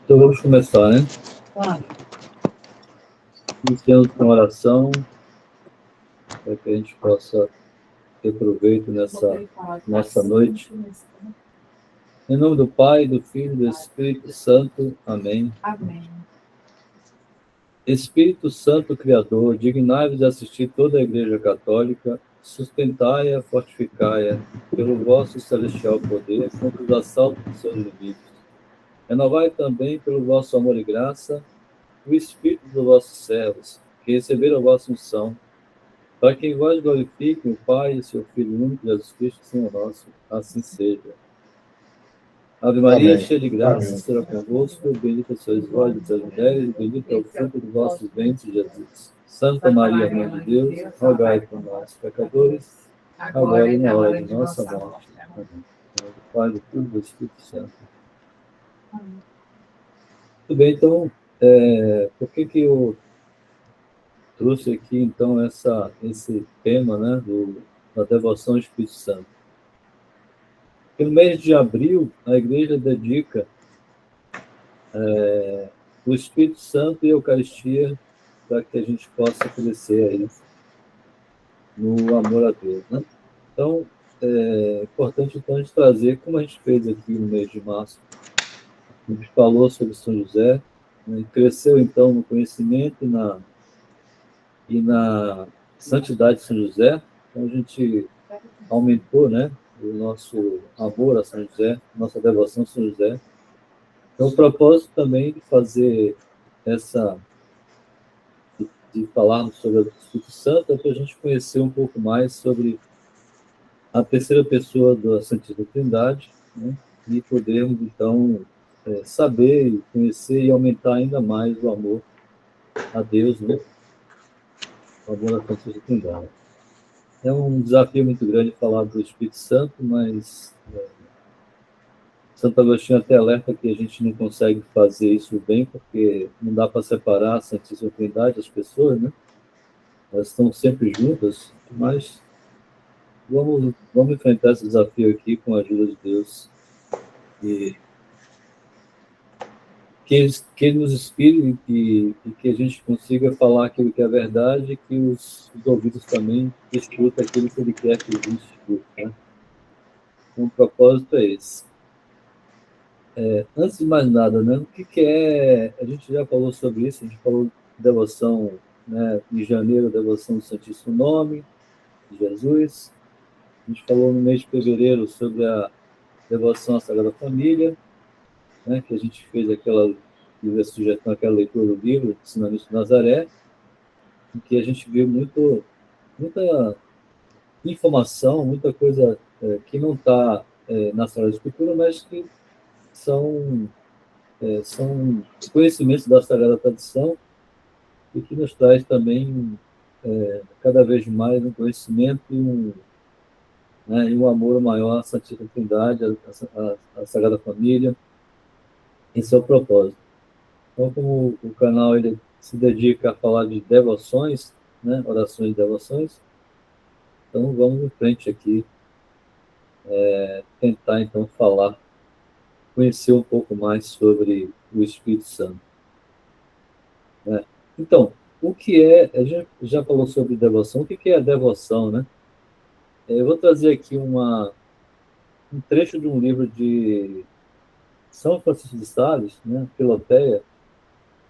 Então vamos começar, né? Iniciando com oração, para que a gente possa ter proveito nessa noite. Em nome do Pai, do Filho e do Espírito Santo. Amém. Amém. Espírito Santo Criador, dignai-vos de assistir toda a Igreja Católica, sustentai-a, fortificai-a, pelo vosso celestial poder, contra os assaltos dos seus inimigos. Renovai também, pelo vosso amor e graça, o Espírito dos vossos servos, que receberam a vossa unção, para que em vós glorifiquem o Pai e o seu Filho único, Jesus Cristo, Senhor nosso. Assim seja. Ave Maria, cheia de graça, o Senhor é convosco, bendita sois vós entre as mulheres, e bendito é o fruto do vosso ventre, Jesus. Santa Maria, Mãe de Deus, rogai por nós, pecadores, agora e na hora de nossa morte. Amém. Em nome do Pai, do Filho e do Espírito Santo. Muito bem, então, por que eu trouxe aqui, então, esse tema, né, da devoção ao Espírito Santo? Porque no mês de abril, a Igreja dedica o Espírito Santo e a Eucaristia para que a gente possa crescer aí no amor a Deus, né? Então, é importante, então, a gente trazer, como a gente fez aqui no mês de março, a gente falou sobre São José, né, cresceu, então, no conhecimento e na santidade de São José. Então, a gente aumentou, né, o nosso amor a São José, nossa devoção a São José. Então, o propósito também de fazer de falarmos sobre o Espírito Santo é para a gente conhecer um pouco mais sobre a terceira pessoa da Santíssima Trindade, né, e podermos, então, saber, conhecer e aumentar ainda mais o amor a Deus, né, o amor à Santíssima Trindade. É um desafio muito grande falar do Espírito Santo, mas Santo Agostinho até alerta que a gente não consegue fazer isso bem, porque não dá para separar a Santíssima Trindade das pessoas, né? Elas estão sempre juntas, mas vamos enfrentar esse desafio aqui com a ajuda de Deus. E que Ele nos inspire e que a gente consiga falar aquilo que é verdade e que os ouvidos também escutem aquilo que Ele quer que a gente escute, né? Então, o propósito é esse. Antes de mais nada, né, o que é... A gente já falou sobre isso, a gente falou de devoção, né, em janeiro, devoção do Santíssimo Nome de Jesus. A gente falou no mês de fevereiro sobre a devoção à Sagrada Família, né, que a gente fez aquela sugestão, aquela leitura do livro, Ensinamentos de Nazaré, em que a gente viu muita informação, muita coisa que não está na Sagrada Escritura, mas que são conhecimentos da Sagrada Tradição e que nos traz também cada vez mais um conhecimento e um amor maior à Santíssima Trindade, à Sagrada Família. Esse é o propósito. Então, como o canal ele se dedica a falar de devoções, né, orações e devoções, então vamos em frente aqui, tentar então conhecer um pouco mais sobre o Espírito Santo. Né? Então, o que a gente já falou sobre devoção, o que é a devoção, né? Eu vou trazer aqui um trecho de um livro de São Francisco de Sales, né? Filoteia,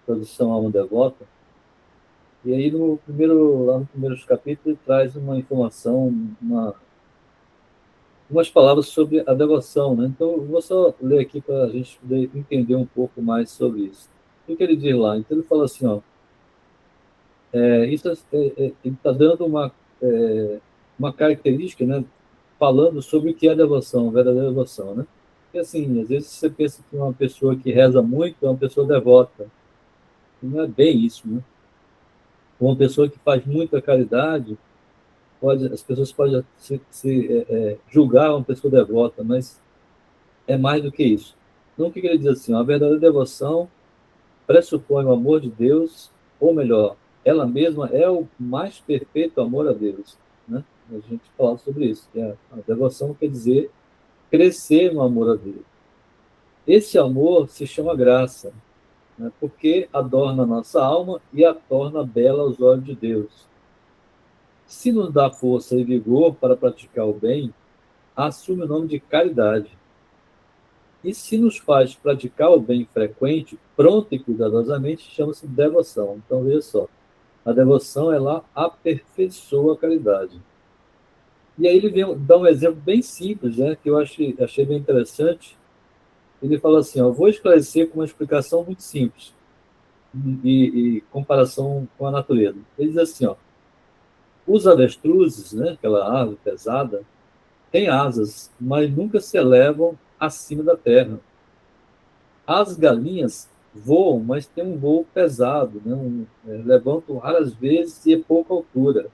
tradução Alma Devota, e aí lá no primeiro capítulo ele traz uma informação, umas palavras sobre a devoção, né? Então, eu vou só ler aqui para a gente poder entender um pouco mais sobre isso. O que ele diz lá? Então, ele fala assim, ó, ele está dando uma característica, né, falando sobre o que é a devoção, a verdadeira devoção, né? Porque, assim, às vezes você pensa que uma pessoa que reza muito é uma pessoa devota. E não é bem isso, né? Uma pessoa que faz muita caridade, as pessoas podem julgar uma pessoa devota, mas é mais do que isso. Então, o que ele diz assim? A verdadeira devoção pressupõe o amor de Deus, ou melhor, ela mesma é o mais perfeito amor a Deus, né? A gente fala sobre isso, que a devoção quer dizer crescer no amor a Deus. Esse amor se chama graça, né? Porque adorna a nossa alma e a torna bela aos olhos de Deus. Se nos dá força e vigor para praticar o bem, assume o nome de caridade. E se nos faz praticar o bem frequente, pronto e cuidadosamente, chama-se devoção. Então, veja só, a devoção, ela aperfeiçoa a caridade. E aí ele vem, dá um exemplo bem simples, né, que eu achei bem interessante. Ele fala assim, ó, vou esclarecer com uma explicação muito simples e comparação com a natureza. Ele diz assim, ó, os avestruzes, né, aquela ave pesada, têm asas, mas nunca se elevam acima da terra. As galinhas voam, mas têm um voo pesado, né, levantam raras vezes e a pouca altura.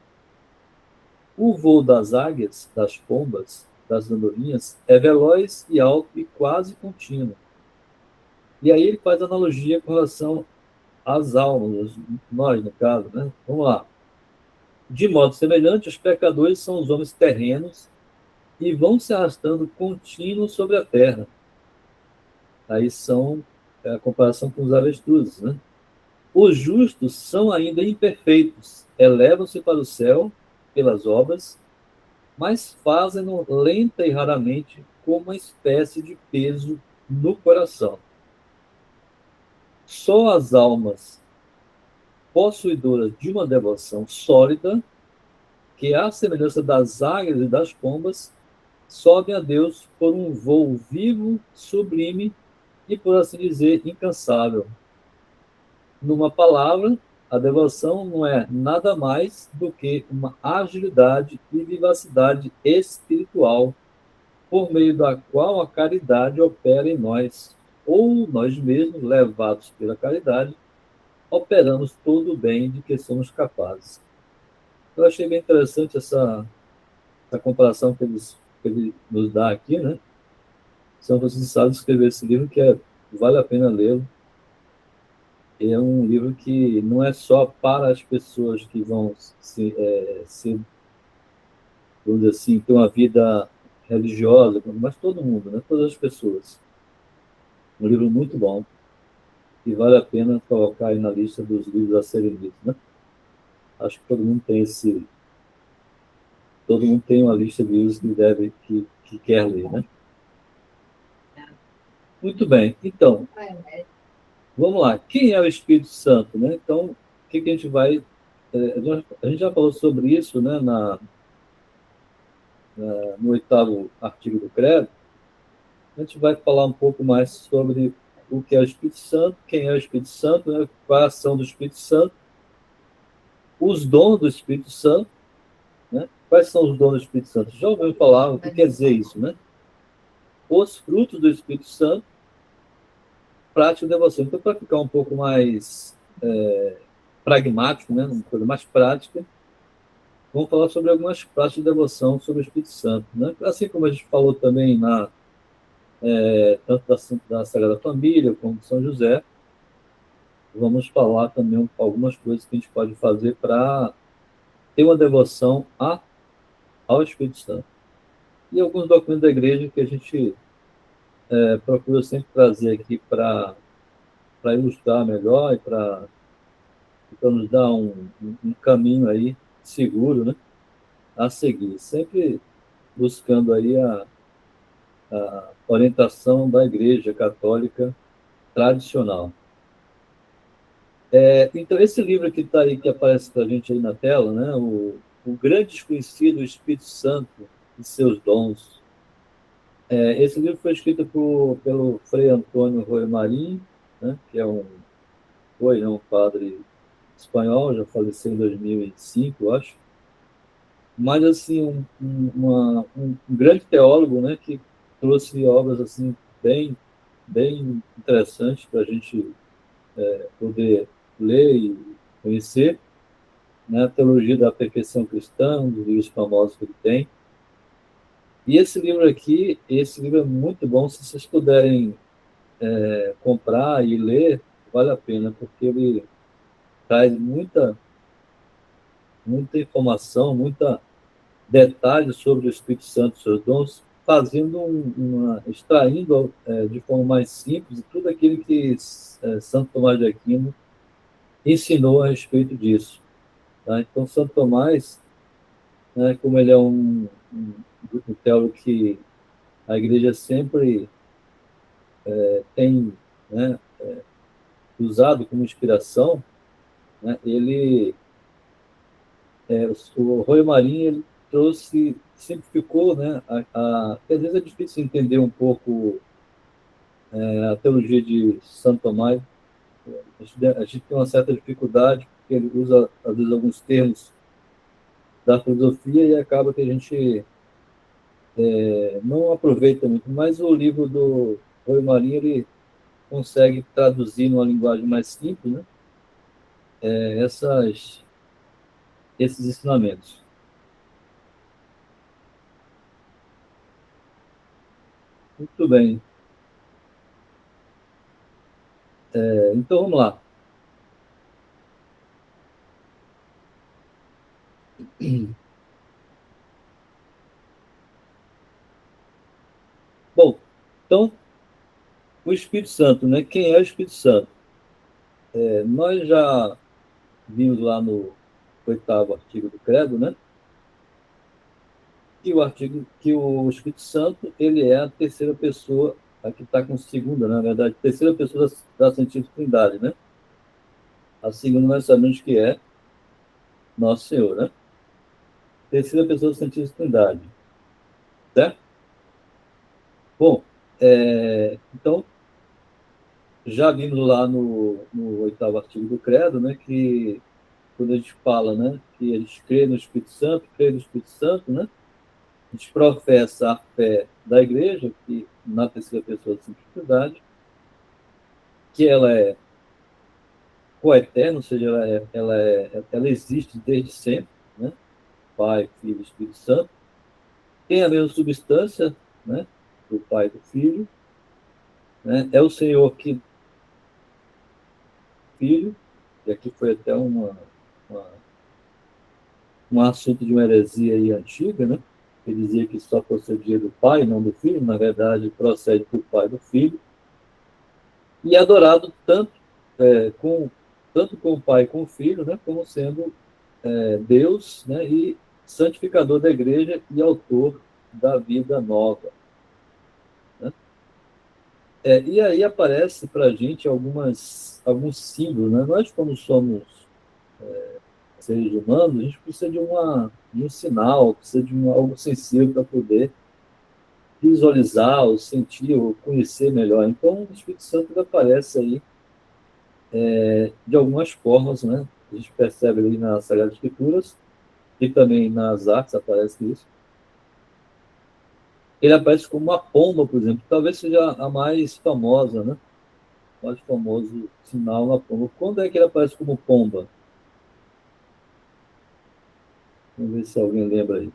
O voo das águias, das pombas, das andorinhas é veloz e alto e quase contínuo. E aí ele faz analogia com relação às almas, nós, no caso, né? Vamos lá. De modo semelhante, os pecadores são os homens terrenos e vão se arrastando contínuo sobre a terra. Aí são a comparação com os avestruzes, né? Os justos são ainda imperfeitos, elevam-se para o céu pelas obras, mas fazem-no lenta e raramente com uma espécie de peso no coração. Só as almas possuidoras de uma devoção sólida, que à semelhança das águias e das pombas, sobem a Deus por um voo vivo, sublime e, por assim dizer, incansável. Numa palavra, a devoção não é nada mais do que uma agilidade e vivacidade espiritual por meio da qual a caridade opera em nós, ou nós mesmos, levados pela caridade, operamos todo o bem de que somos capazes. Eu achei bem interessante essa comparação que ele nos dá aqui, né? São Francisco de Sales escreveu esse livro vale a pena lê-lo. É um livro que não é só para as pessoas que vão vamos dizer assim, ter uma vida religiosa, mas todo mundo, né? Todas as pessoas. Um livro muito bom e vale a pena colocar aí na lista dos livros a serem lidos, né? Acho que todo mundo tem uma lista de livros que quer ler, né? Muito bem. Então, vamos lá. Quem é o Espírito Santo, né? Então, o que a gente vai a gente já falou sobre isso, né, no oitavo artigo do Credo. A gente vai falar um pouco mais sobre o que é o Espírito Santo, quem é o Espírito Santo, né, qual é a ação do Espírito Santo, os dons do Espírito Santo, né? Quais são os dons do Espírito Santo? Já ouviu falar o que quer dizer isso, né? Os frutos do Espírito Santo, prática e devoção. Então, para ficar um pouco mais pragmático, né, uma coisa mais prática, vamos falar sobre algumas práticas de devoção sobre o Espírito Santo, né? Assim como a gente falou também tanto da Sagrada Família como de São José, vamos falar também algumas coisas que a gente pode fazer para ter uma devoção ao Espírito Santo. E alguns documentos da igreja que a gente procura sempre trazer aqui para ilustrar melhor e para nos dar um caminho aí seguro, né, a seguir, sempre buscando aí a orientação da Igreja Católica tradicional. Então, esse livro que está aí, que aparece para a gente aí na tela, né, o Grande Desconhecido, o Espírito Santo e seus Dons. Esse livro foi escrito pelo Frei Antônio Roy Marim, né, que foi um padre espanhol, já faleceu em 2005, acho. Mas, assim, um grande teólogo, né, que trouxe obras assim, bem interessantes para a gente poder ler e conhecer, né, a Teologia da Perfeição Cristã, um dos livros famosos que ele tem. E esse livro é muito bom, se vocês puderem comprar e ler, vale a pena, porque ele traz muita informação, muita detalhes sobre o Espírito Santo e seus dons, fazendo extraindo de forma mais simples tudo aquilo que Santo Tomás de Aquino ensinou a respeito disso. Tá? Então, Santo Tomás, né, como ele é um teólogo que a Igreja sempre tem, né, usado como inspiração, né, o Roy Marinho, ele trouxe, simplificou, né, às vezes é difícil entender um pouco a teologia de Santo Tomás. A gente tem uma certa dificuldade, porque ele usa, às vezes, alguns termos da filosofia e acaba que a gente não aproveita muito. Mas o livro do Roy Marinho, ele consegue traduzir numa linguagem mais simples, né, esses ensinamentos. Muito bem. Então, vamos lá. Bom, então, o Espírito Santo, né? Quem é o Espírito Santo? Nós já vimos lá no 8º artigo do Credo, né? Que o Espírito Santo, ele é a terceira pessoa, aqui está com segunda, na verdade, terceira pessoa da Santíssima Trindade, né? A segunda nós sabemos que é Nosso Senhor, né? Terceira pessoa da Santíssima Trindade, certo? Bom, então, já vimos lá no 8º artigo do Credo, né, que quando a gente fala, né, que a gente crê no Espírito Santo, né, a gente professa a fé da Igreja, que na terceira pessoa da simplicidade, que ela é coeterna, ou seja, ela existe desde sempre, né, Pai, Filho e Espírito Santo, tem a mesma substância, né, do Pai e do Filho, né, é o Senhor que Filho, e aqui foi até um assunto de uma heresia aí antiga, né? Que dizia que só procedia do pai, não do filho. Na verdade, procede do pai e do filho. E é adorado tanto com o pai e com o filho, né? Como sendo Deus, né? E santificador da igreja e autor da vida nova. Né? E aí aparece para a gente alguns símbolos. Né? Nós, como somos seres humanos, a gente precisa de um sinal, precisa de algo sensível para poder visualizar, ou sentir, ou conhecer melhor. Então, o Espírito Santo aparece aí de algumas formas, né? A gente percebe ali nas Sagradas Escrituras e também nas artes aparece isso. Ele aparece como uma pomba, por exemplo. Talvez seja a mais famosa, né? O mais famoso sinal na pomba. Quando é que ele aparece como pomba? Vamos ver se alguém lembra aí.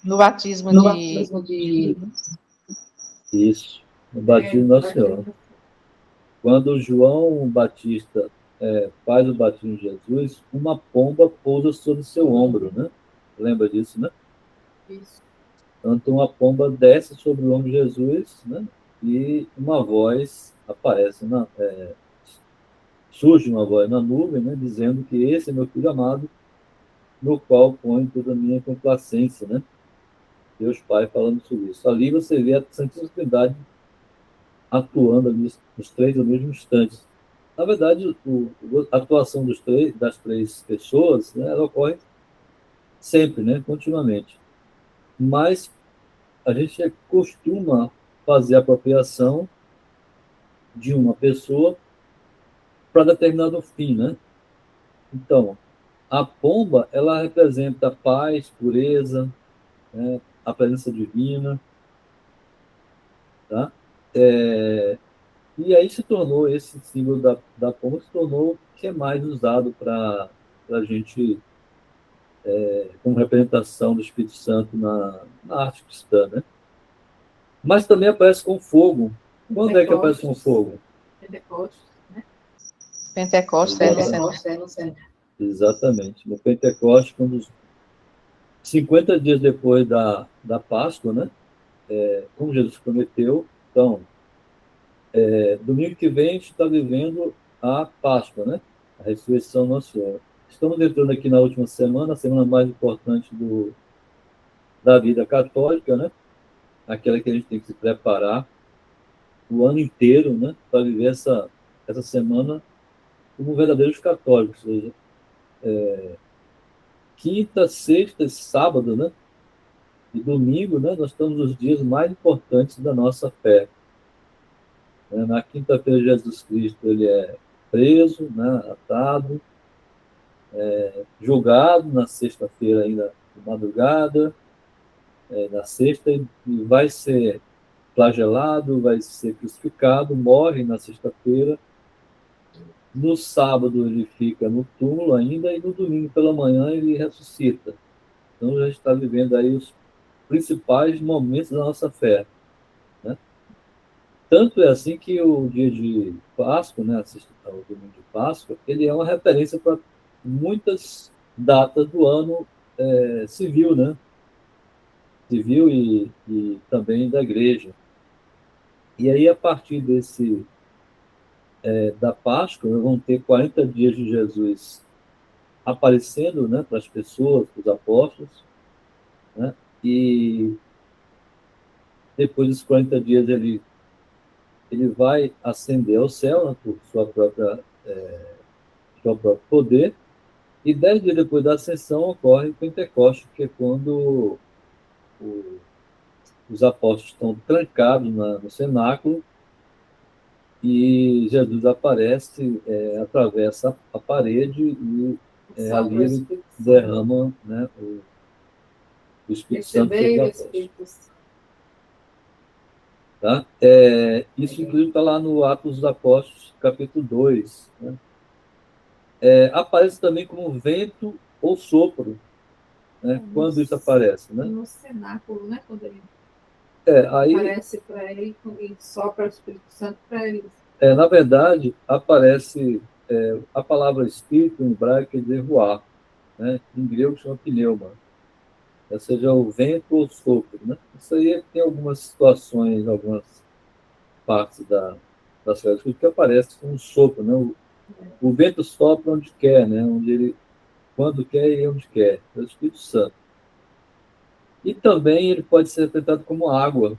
No batismo de... Isso, no batismo de Nossa Senhora. Quando João Batista faz o batismo de Jesus, uma pomba pousa sobre seu ombro, né? Lembra disso, né? Isso. Então, uma pomba desce sobre o ombro de Jesus, né? E uma voz aparece, surge uma voz na nuvem, né? Dizendo que esse é meu filho amado, no qual ponho toda a minha complacência, né? Deus Pai falando sobre isso. Ali você vê a Santíssima Trindade atuando ali, os três ao mesmo instante. Na verdade, a atuação das três pessoas, né, ela ocorre sempre, né, continuamente. Mas a gente costuma fazer a apropriação de uma pessoa para determinado fim, né? Então, a pomba, ela representa paz, pureza, né, a presença divina, tá? E aí se tornou esse símbolo da pomba, se tornou o que é mais usado para a gente como representação do Espírito Santo na arte cristã, né? Mas também aparece com fogo. Quando é que aparece com fogo? Pentecostes, né? Pentecostes é no centro. Exatamente. No Pentecostes, quando 50 dias depois da Páscoa, né? Como Jesus prometeu. Então, domingo que vem a gente está vivendo a Páscoa, né? A ressurreição do Nosso Senhor. Estamos entrando aqui na última semana, a semana mais importante da vida católica, né? Aquela que a gente tem que se preparar o ano inteiro, né? Para viver essa semana como verdadeiros católicos. Ou seja, quinta, sexta e sábado, né? E domingo, né? Nós estamos nos dias mais importantes da nossa fé. Na quinta-feira, Jesus Cristo ele é preso, né? Atado, julgado na sexta-feira ainda de madrugada, na sexta, e vai ser flagelado, vai ser crucificado, morre na sexta-feira. No sábado ele fica no túmulo ainda, e no domingo pela manhã ele ressuscita. Então já está vivendo aí os principais momentos da nossa fé, né? Tanto é assim que o dia de Páscoa, né, o domingo de Páscoa, ele é uma referência para muitas datas do ano civil, né? Civil e também da igreja. E aí, a partir da Páscoa, nós vamos ter 40 dias de Jesus aparecendo, né, para as pessoas, para os apóstolos, né? E depois dos 40 dias ele vai ascender ao céu, né, por seu próprio poder, e 10 dias depois da ascensão ocorre o Pentecostes, que é quando o, os apóstolos estão trancados no cenáculo e Jesus aparece, atravessa a parede e ali ele derrama, né, o Espírito Santo sobre os apóstolos. Tá? Isso, inclusive, está lá no Atos dos Apóstolos, capítulo 2. Né? Aparece também como vento ou sopro, né? Quando isso aparece. Né? No cenáculo, né? Quando ele aí, aparece para ele e sopra o Espírito Santo para ele. Na verdade, aparece a palavra espírito em hebraico quer dizer ruar, né? Em grego chama pneuma, ou seja, o vento ou sopro. Né? Isso aí tem algumas situações, algumas partes das coisas que aparece como sopro. Né? O vento sopra onde quer, né? Quando quer e onde quer. É o Espírito Santo. E também ele pode ser interpretado como água.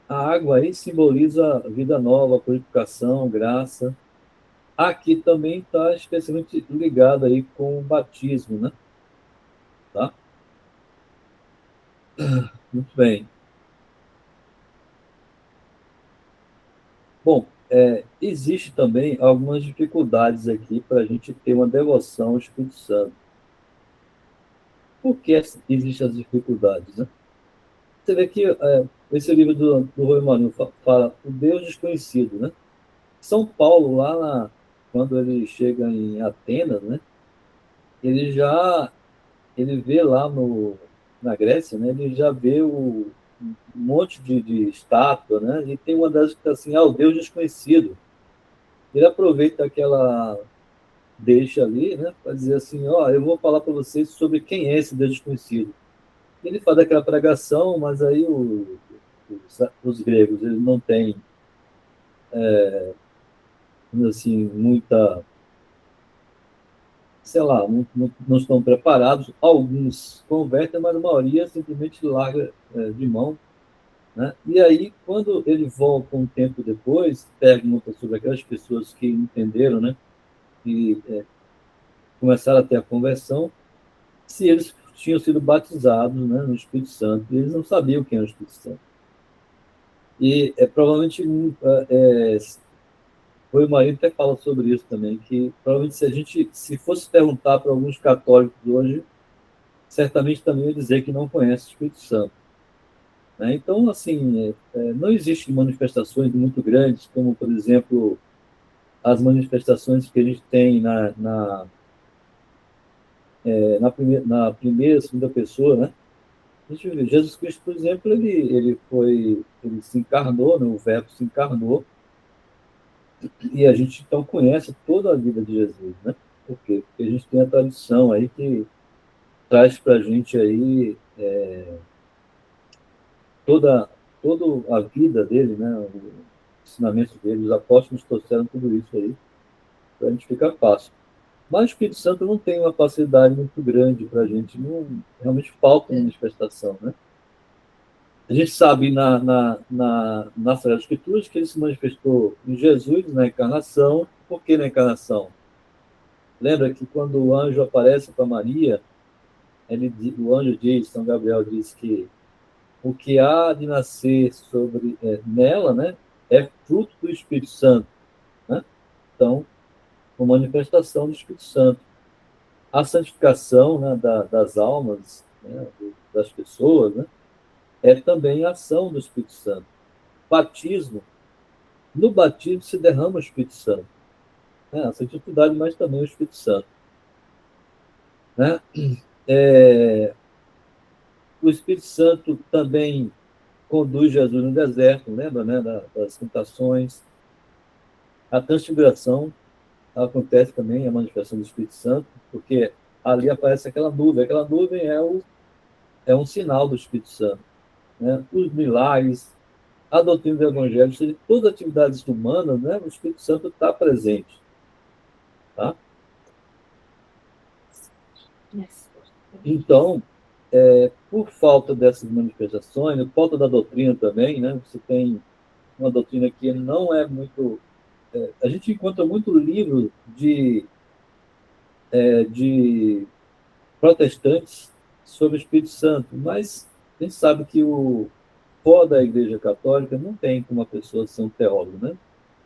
A água aí simboliza vida nova, purificação, graça. Aqui também está especialmente ligado aí com o batismo, né? Tá? Muito bem. Bom, existe também algumas dificuldades aqui para a gente ter uma devoção ao Espírito Santo. Por que existem as dificuldades, né? Você vê que esse livro do Rui Marinho fala o Deus desconhecido, né? São Paulo, quando ele chega em Atenas, né? Ele vê lá na Grécia, né? Ele já vê um monte de estátua, né? E tem uma delas que está assim, o Deus desconhecido. Ele aproveita aquela deixa ali, né? Para dizer assim, eu vou falar para vocês sobre quem é esse Deus desconhecido. Ele faz aquela pregação, mas aí os gregos eles não têm assim muita, sei lá, não estão preparados. Alguns convertem, mas a maioria simplesmente larga de mão, né? E aí, quando ele volta um tempo depois, pergunta sobre aquelas pessoas que entenderam, né? Que começaram a ter a conversão, se eles tinham sido batizados, né, no Espírito Santo. E eles não sabiam quem era o Espírito Santo. E provavelmente foi o marido até fala sobre isso também, que provavelmente se fosse perguntar para alguns católicos hoje, certamente também ia dizer que não conhece o Espírito Santo. Né? Então, assim, não existem manifestações muito grandes, como, por exemplo, as manifestações que a gente tem na primeira, segunda pessoa, né? Jesus Cristo, por exemplo, ele se encarnou, né? O Verbo se encarnou, e a gente então conhece toda a vida de Jesus, né? Por quê? Porque a gente tem a tradição aí que traz para a gente aí toda, toda a vida dele, né? O ensinamento dele, os apóstolos trouxeram tudo isso aí para a gente ficar fácil. Mas o Espírito Santo não tem uma facilidade muito grande para a gente, não, realmente falta manifestação, né? A gente sabe nas Sagradas Escrituras que ele se manifestou em Jesus na encarnação. Por que na encarnação? Lembra que quando o anjo aparece para Maria, o anjo diz, São Gabriel diz que o que há de nascer nela, né, é fruto do Espírito Santo, né? Então, uma manifestação do Espírito Santo. A santificação, né, das almas, né, das pessoas, né, é também a ação do Espírito Santo. Batismo, no batismo se derrama o Espírito Santo, né, a santidade, mas também o Espírito Santo, né? O Espírito Santo também conduz Jesus no deserto, lembra, né, das tentações. A transfiguração acontece também, a manifestação do Espírito Santo, porque ali aparece aquela nuvem é um sinal do Espírito Santo, né? Os milagres, a doutrina do Evangelho, ou seja, todas as atividades humanas, né, o Espírito Santo está presente, tá? Então, por falta dessas manifestações, por falta da doutrina também, né, você tem uma doutrina que não é muito... a gente encontra muito livro de protestantes sobre o Espírito Santo, mas a gente sabe que fora da Igreja Católica não tem como uma pessoa ser um teólogo, né?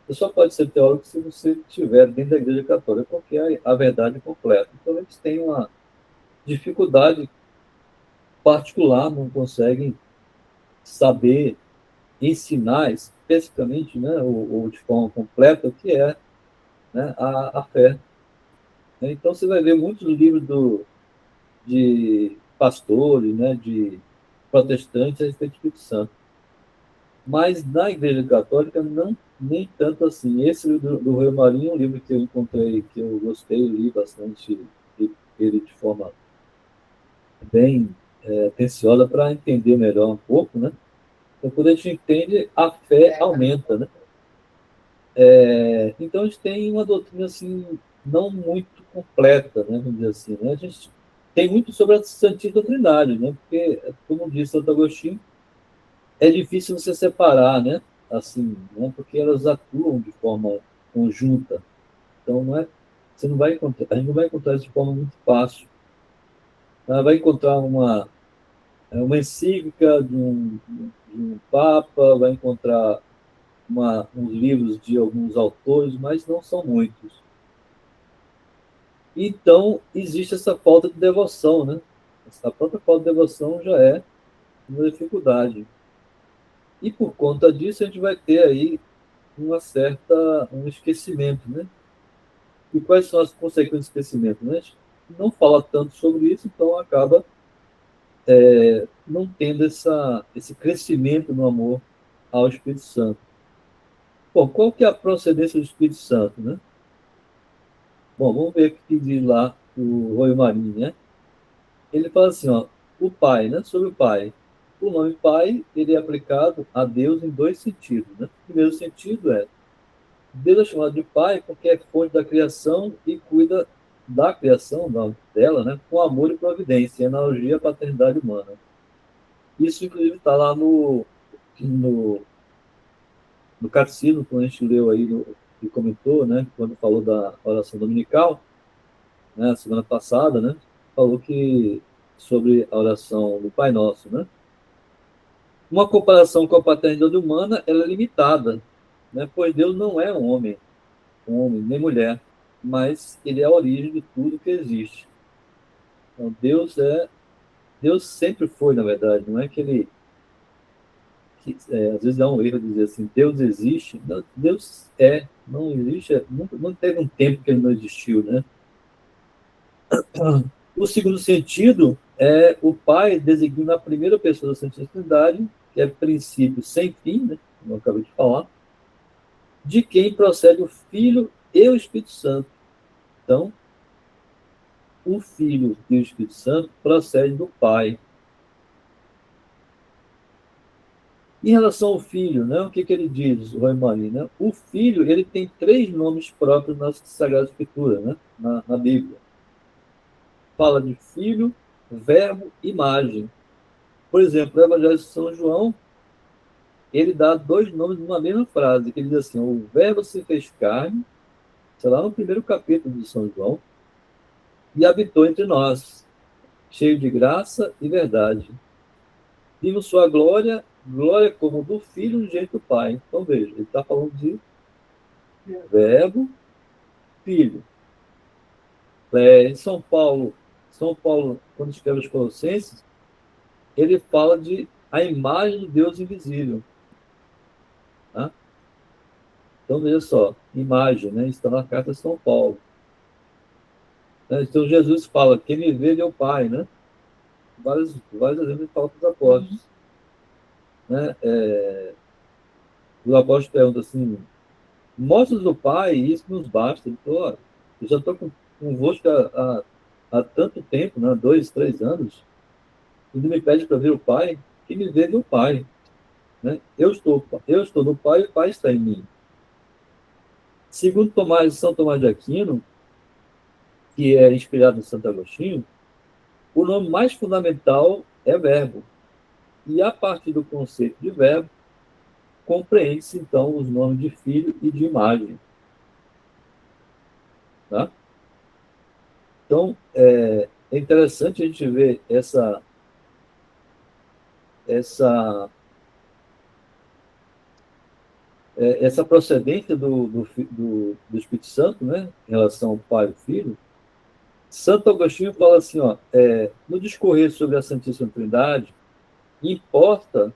Você só pode ser teólogo se você estiver dentro da Igreja Católica, porque é a verdade é completa. Então, eles têm uma dificuldade particular, não conseguem saber ensinar especificamente, né, ou de forma completa, o que é, né, a fé. Então, você vai ver muitos livros de pastores, né, de protestantes a respeito do Espírito Santo. Mas na Igreja Católica, não, nem tanto assim. Esse livro do Rio Marinho é um livro que eu encontrei, que eu gostei, li bastante ele de forma bem atenciosa para entender melhor um pouco, né? Então, quando a gente entende, a fé aumenta, né? Então, a gente tem uma doutrina, assim, não muito completa, né? Vamos dizer assim, né? A gente tem muito sobre a Santíssima Trindade, né? Porque, como disse Santo Agostinho, é difícil você separar, né? Assim, né? Porque elas atuam de forma conjunta. Então, não é, você não vai encontrar, a gente não vai encontrar isso de forma muito fácil. Ela vai encontrar uma encíclica de um papa, vai encontrar uns livros de alguns autores, mas não são muitos. Então, existe essa falta de devoção, né? Essa própria falta de devoção já é uma dificuldade. E por conta disso, a gente vai ter aí um esquecimento, né? E quais são as consequências do esquecimento, né? A gente não fala tanto sobre isso, então acaba não tendo esse crescimento no amor ao Espírito Santo. Bom, qual que é a procedência do Espírito Santo, né? Bom, vamos ver o que diz lá o Roy Marinho, né? Ele fala assim, ó, o Pai, né? Sobre o Pai. O nome Pai, ele é aplicado a Deus em dois sentidos, né? O primeiro sentido é Deus é chamado de Pai porque é fonte da criação e cuida da criação dela, né? Com amor e providência, em analogia à paternidade humana. Isso, inclusive, está lá no, no catecismo, quando a gente leu aí, e comentou, né? Quando falou da oração dominical, né? Semana passada, né? Falou que sobre a oração do Pai Nosso, né? Uma comparação com a paternidade humana, ela é limitada, né? Pois Deus não é um homem nem mulher, mas ele é a origem de tudo que existe. Então, Deus sempre foi, na verdade, não é que ele, às vezes é um erro dizer assim, Deus existe, não, Deus não existe, não teve um tempo que ele não existiu, né? O segundo sentido é o Pai designando a primeira pessoa da Santíssima Trindade, que é princípio sem fim, né? Como eu acabei de falar, de quem procede o Filho e o Espírito Santo. Então, o Filho e o Espírito Santo procedem do Pai. Em relação ao Filho, né, o que ele diz, o Roy Marinho, né? O Filho ele tem três nomes próprios na Sagrada Escritura, né, na Bíblia. Fala de Filho, Verbo, Imagem. Por exemplo, o Evangelho de São João, ele dá dois nomes numa mesma frase, que ele diz assim, o Verbo se fez carne, sei lá, no primeiro capítulo de São João, e habitou entre nós, cheio de graça e verdade. Vimos sua glória, glória como do Filho unigênito do Pai. Então, veja, ele está falando de Verbo, Filho. Em São Paulo, quando escreve os Colossenses, ele fala de a imagem do Deus invisível. Tá? Então, veja só, imagem, né? Está na carta de São Paulo. Então, Jesus fala, quem me vê, é o Pai, né? Vários exemplos ele fala com os apóstolos. Né? Os apóstolos perguntam assim, mostra o Pai, e isso nos basta. Então, ó, eu já estou convosco há tanto tempo, né? 2, 3 anos, e não me pede para ver o Pai, quem me vê, o Pai. Né? Eu estou no Pai e o Pai está em mim. Segundo São Tomás de Aquino, que é inspirado em Santo Agostinho, o nome mais fundamental é verbo. E a partir do conceito de verbo, compreende-se então os nomes de filho e de imagem. Tá? Então, é interessante a gente ver essa, essa procedência do Espírito Santo, né, em relação ao Pai e ao Filho. Santo Agostinho fala assim, ó, no discorrer sobre a Santíssima Trindade, importa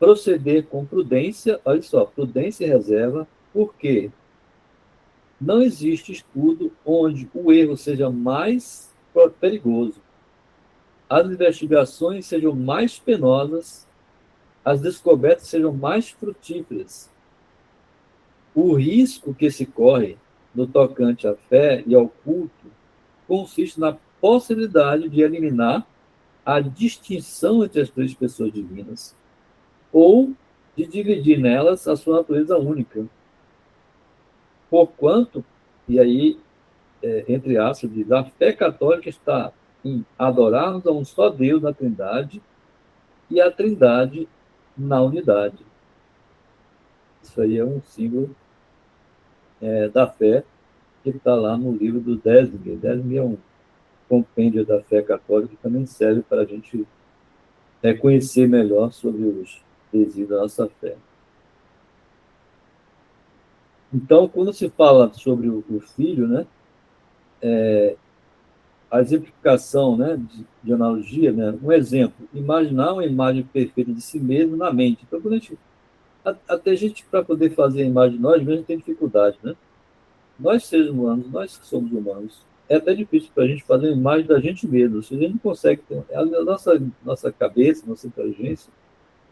proceder com prudência, olha só, prudência e reserva, porque não existe estudo onde o erro seja mais perigoso, as investigações sejam mais penosas, as descobertas sejam mais frutíferas. O risco que se corre no tocante à fé e ao culto consiste na possibilidade de eliminar a distinção entre as três pessoas divinas, ou de dividir nelas a sua natureza única. Porquanto, e aí, entre aspas, diz, a fé católica está em adorarmos a um só Deus na Trindade e a Trindade na unidade. Isso aí é um símbolo da fé que está lá no livro do Désime. Désime é um compêndio da fé católica que também serve para a gente conhecer melhor sobre os desígnios da nossa fé. Então, quando se fala sobre o Filho, né, a exemplificação, né, de analogia, né, um exemplo, imaginar uma imagem perfeita de si mesmo na mente. Então, quando até a gente, para poder fazer a imagem de nós mesmos, tem dificuldade, né? Nós, seres humanos, nós que somos humanos, é até difícil para a gente fazer a imagem da gente mesmo. Se a gente não consegue ter, a nossa cabeça, nossa inteligência,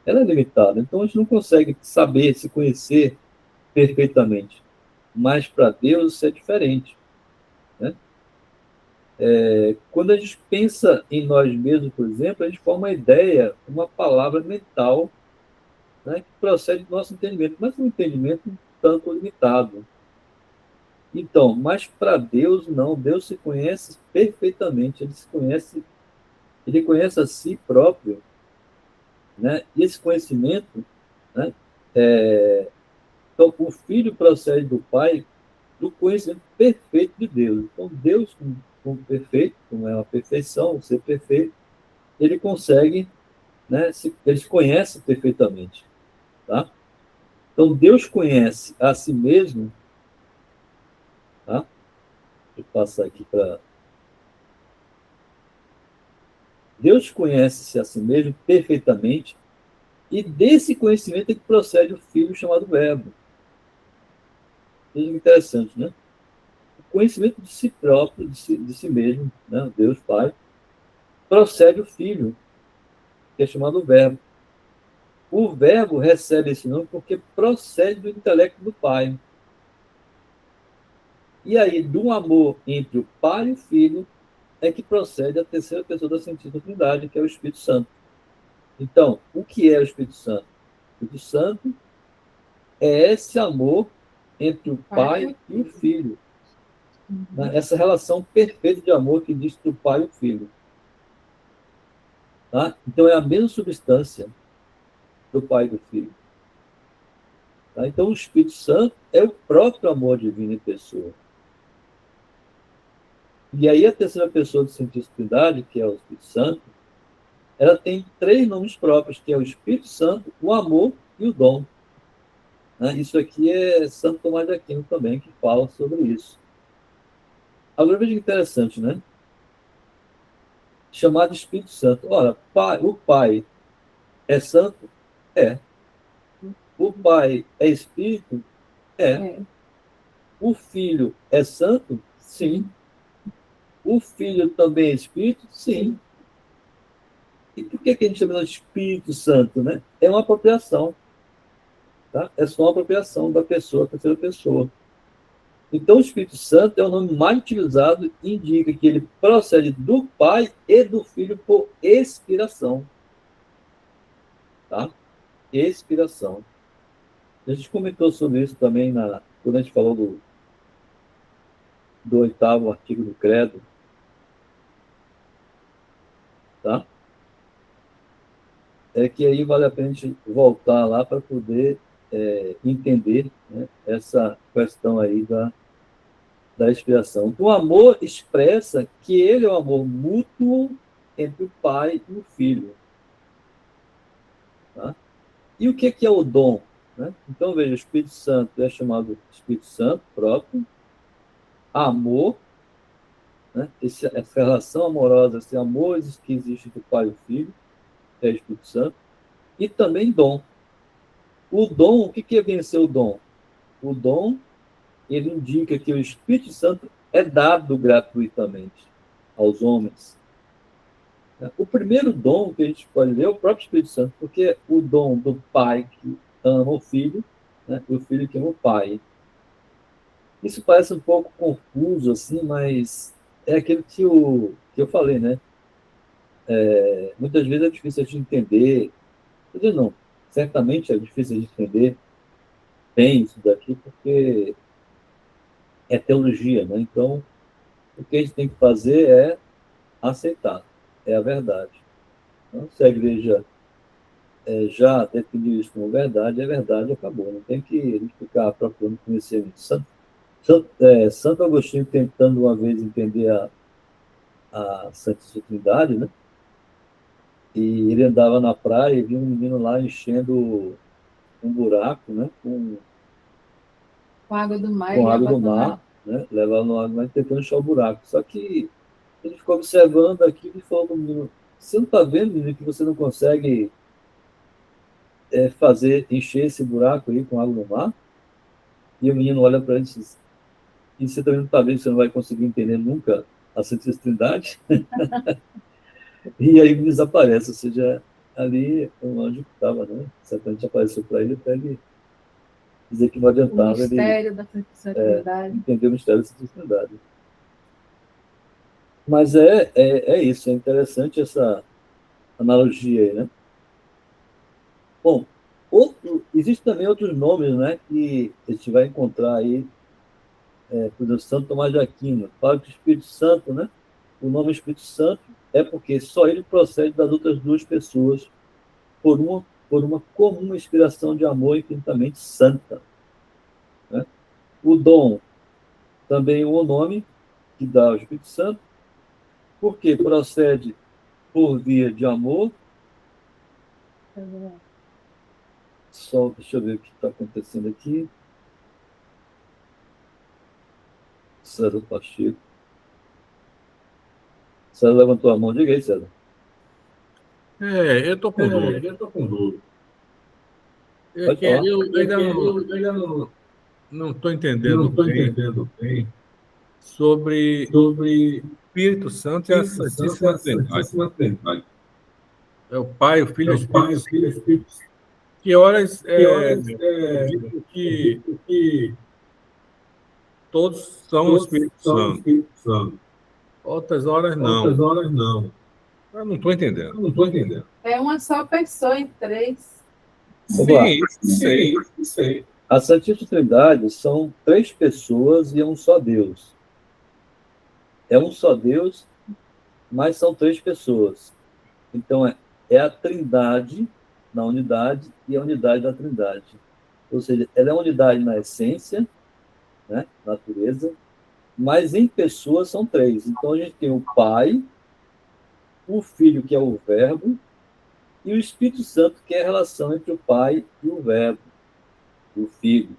ela é limitada. Então, a gente não consegue saber, se conhecer perfeitamente. Mas para Deus isso é diferente, né? Quando a gente pensa em nós mesmos, por exemplo, a gente forma uma ideia, uma palavra mental, né, que procede do nosso entendimento, mas um entendimento um tanto limitado. Então, mas para Deus não, Deus se conhece perfeitamente, ele conhece a si próprio, né? E esse conhecimento, né, então o Filho procede do Pai, do conhecimento perfeito de Deus. Então Deus, como perfeito, como é a perfeição, o ser perfeito, ele consegue, né, ele se conhece perfeitamente, tá? Então Deus conhece a si mesmo, tá? Deixa eu passar aqui para Deus conhece-se a si mesmo perfeitamente, e desse conhecimento é que procede o Filho chamado Verbo. Isso é interessante, né? O conhecimento de si próprio, de si mesmo, né? Deus Pai, procede o Filho, que é chamado Verbo. O Verbo recebe esse nome porque procede do intelecto do Pai. E aí, do amor entre o Pai e o Filho, é que procede a terceira pessoa da Santíssima Trindade, que é o Espírito Santo. Então, o que é o Espírito Santo? O Espírito Santo é esse amor entre o Pai e o Filho. Né? Essa relação perfeita de amor que existe entre o Pai e o Filho. Tá? Então, é a mesma substância do Pai e do Filho. Tá? Então, o Espírito Santo é o próprio amor divino em pessoa. E aí, a terceira pessoa da Santíssima Trindade, que é o Espírito Santo, ela tem três nomes próprios, que é o Espírito Santo, o amor e o dom. Né? Isso aqui é Santo Tomás de Aquino também, que fala sobre isso. Agora, veja que interessante, né? Chamado Espírito Santo. Ora, o Pai é santo? É. O Pai é Espírito? É. O Filho é santo? Sim. O Filho também é Espírito? Sim. E por que a gente chama de Espírito Santo, né? É uma apropriação. Tá? É só uma apropriação da pessoa, terceira pessoa. Então, o Espírito Santo é o nome mais utilizado e indica que ele procede do Pai e do Filho por expiração. Tá? Expiração. A gente comentou sobre isso também quando a gente falou do 8º artigo do Credo. Tá? É que aí vale a pena a gente voltar lá para poder entender, né, essa questão aí da expiração. O amor expressa que ele é o amor mútuo entre o pai e o filho. Tá? E o que é o dom? Né? Então, veja, o Espírito Santo é chamado Espírito Santo próprio, amor, né? Essa relação amorosa, esse amor que existe entre o pai e o filho, é o Espírito Santo, e também dom. O dom, o que é vencer o dom? O dom, ele indica que o Espírito Santo é dado gratuitamente aos homens. O primeiro dom que a gente pode ver é o próprio Espírito Santo, porque é o dom do pai que ama o filho, né, e o filho que ama o pai. Isso parece um pouco confuso, assim, mas é aquilo que eu falei, né? Muitas vezes é difícil de entender, não, certamente é difícil de entender bem isso daqui, porque é teologia, né? Então, o que a gente tem que fazer é aceitar, é a verdade. Então, se a igreja já definiu isso como verdade, é verdade, acabou. Não tem que a gente ficar procurando conhecer isso. Santo Agostinho, tentando uma vez entender a Santíssima Trindade, né? E ele andava na praia e viu um menino lá enchendo um buraco, né? Com água do mar, Com água do mar, né? Levando água e tentando encher o buraco. Só que ele ficou observando aquilo e falou para o menino: você não está vendo, menino, que você não consegue encher esse buraco aí com água do mar? E o menino olha para ele e diz: e você também não está vendo que você não vai conseguir entender nunca a Santíssima Trindade? E aí desaparece, ou seja, ali o anjo que estava, né? Certamente apareceu para ele até ele dizer que não adiantava. O mistério da Santíssima Trindade. Entender o mistério da Santíssima Trindade. Mas é isso, é interessante essa analogia aí, né? Bom, existem também outros nomes, né, que a gente vai encontrar aí, por exemplo, Santo Tomás de Aquino. Fala que o Espírito Santo, né? O nome Espírito Santo é porque só ele procede das outras duas pessoas por uma comum inspiração de amor infinitamente santa. Né? O dom, também o nome que dá ao Espírito Santo, porque procede por via de amor. Só, deixa eu ver o que está acontecendo aqui. César Pacheco. César levantou a mão, diga aí, César. Eu estou com dúvida. Eu ainda não estou entendendo bem sobre o Espírito Santo e a Santíssima Trindade. É o Pai, o Filho e o Espírito Santo. Que horas eu digo que todos são o Espírito Santo. Outras horas não. Eu não estou entendendo. É uma só pessoa em três. Vamos lá. Sim, sei. A Santíssima Trindade são três pessoas e é um só Deus. É um só Deus, mas são três pessoas. Então, é a Trindade na unidade e a unidade da Trindade. Ou seja, ela é uma unidade na essência, né, natureza, mas em pessoas são três. Então, a gente tem o Pai, o Filho, que é o Verbo, e o Espírito Santo, que é a relação entre o Pai e o Verbo, o Filho.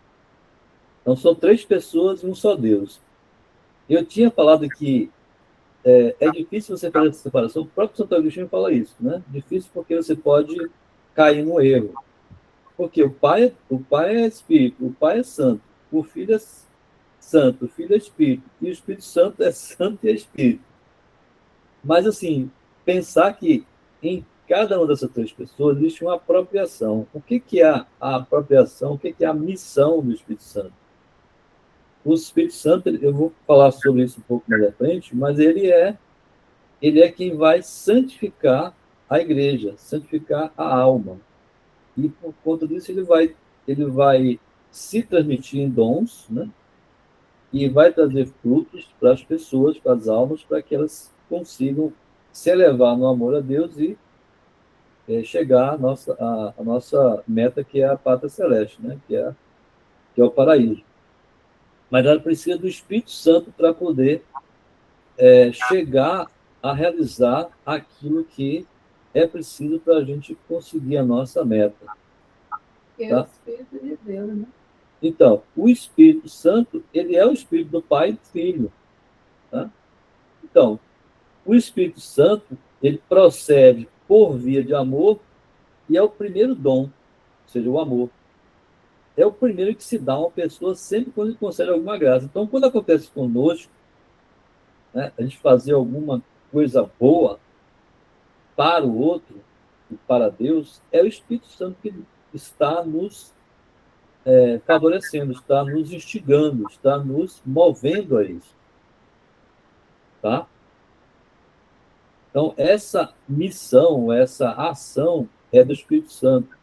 Então, são três pessoas e um só Deus. Eu tinha falado que é difícil você fazer essa separação. O próprio Santo Agostinho fala isso, né? Difícil porque você pode cair no erro. Porque o pai é Espírito, o Pai é Santo, o Filho é Santo, o Filho é Espírito, e o Espírito Santo é Santo e é Espírito. Mas, assim, pensar que em cada uma dessas três pessoas existe uma apropriação. O que, que é a apropriação? O que, que é a missão do Espírito Santo? O Espírito Santo, eu vou falar sobre isso um pouco mais à frente, mas ele é quem vai santificar a igreja, santificar a alma. E por conta disso ele vai se transmitir em dons, né? E vai trazer frutos para as pessoas, para as almas, para que elas consigam se elevar no amor a Deus e chegar à nossa meta, que é a pátria celeste, né? Que é o paraíso. Mas ela precisa do Espírito Santo para poder chegar a realizar aquilo que é preciso para a gente conseguir a nossa meta. Que é o Espírito de Deus, né? Então, o Espírito Santo, ele é o Espírito do Pai e do Filho. Tá? Então, o Espírito Santo, ele procede por via de amor e é o primeiro dom, ou seja, o amor. É o primeiro que se dá a uma pessoa sempre quando ele concede alguma graça. Então, quando acontece conosco, né, a gente fazer alguma coisa boa para o outro e para Deus, é o Espírito Santo que está nos favorecendo, está nos instigando, está nos movendo a isso. Tá? Então, essa missão, essa ação é do Espírito Santo.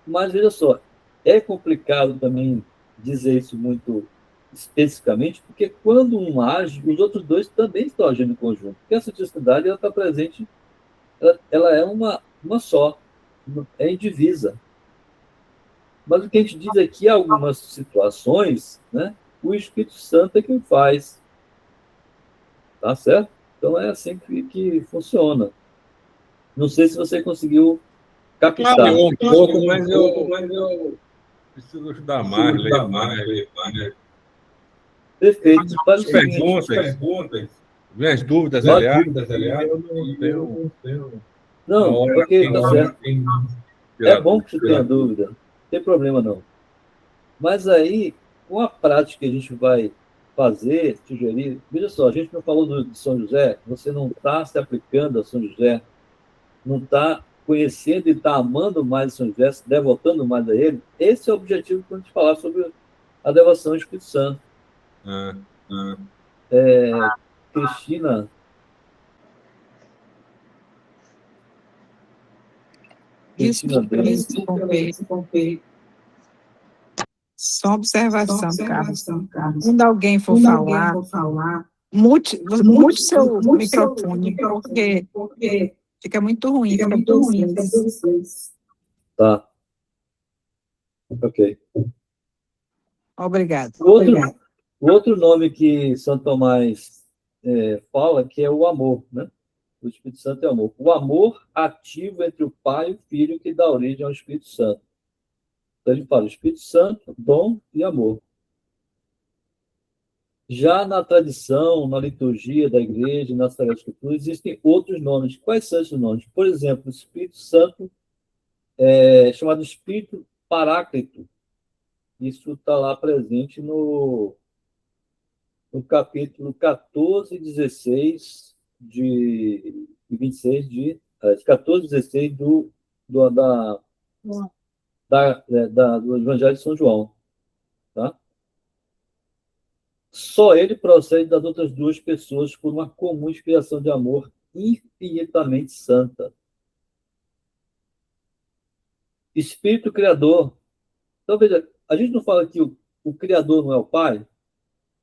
Mas, veja só, é complicado também dizer isso muito especificamente, porque quando um age, os outros dois também estão agindo em conjunto. Porque essa sociedade está presente, ela é uma só, é indivisa. Mas o que a gente diz aqui, algumas situações, né, o Espírito Santo é quem faz. Tá certo? Então é assim que funciona. Não sei se você conseguiu captar. Clareou um pouco, mas eu preciso estudar mais, ler mais. Perfeito. Faz As o seguinte, perguntas, minhas dúvidas, Pode- aliás, eu não tenho a não, hora ok, que tá certo. É tirar bom dúvida. que você tenha dúvida. Não tem problema, não. Mas aí, com a prática que a gente vai fazer, sugerir, veja só, a gente não falou de São José, você não está se aplicando a São José, não está conhecendo e está amando mais São José, se devotando mais a ele. Esse é o objetivo quando a gente falar sobre a devoção ao Espírito Santo. Ah, Cristina, Desculpe. Só observação, Carlos. Quando alguém for falar, mute seu microfone, porque fica muito ruim para vocês. tá. Ok. Obrigado. O outro nome que São Tomás fala que é o amor, né? O Espírito Santo é amor. O amor ativo entre o Pai e o Filho que dá origem ao Espírito Santo. Então ele fala Espírito Santo, dom e amor. Já na tradição, na liturgia da igreja, na Sagrada Escritura, existem outros nomes. Quais são esses nomes? Por exemplo, o Espírito Santo é chamado Espírito Paráclito. Isso está lá presente no capítulo 14 e 16 e 26 14 e 16 do Evangelho de São João. Tá? Só ele procede das outras duas pessoas por uma comum inspiração de amor infinitamente santa. Espírito Criador. Então, veja, a gente não fala que o Criador não é o Pai,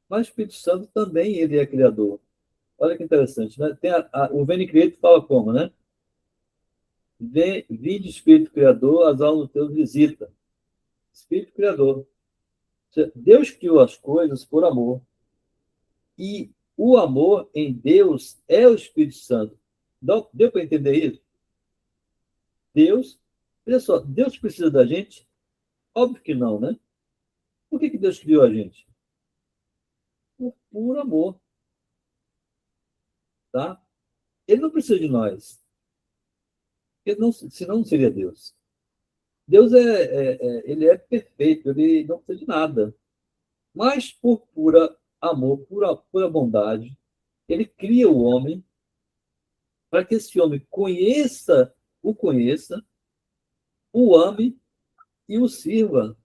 mas o Espírito Santo também ele é Criador. Olha que interessante, né? Tem o Veni Creator fala como, né? Vinde Espírito Criador, as almas teus visita. Espírito Criador. Deus criou as coisas por amor. E o amor em Deus é o Espírito Santo. Deu para entender isso? Deus, olha só, Deus precisa da gente? Óbvio que não, né? Por que Deus criou a gente? Por amor, tá? Ele não precisa de nós. Senão não seria Deus. Deus ele é perfeito, ele não precisa de nada. Mas por pura amor, pura bondade, ele cria o homem para que esse homem o conheça, o ame e o sirva.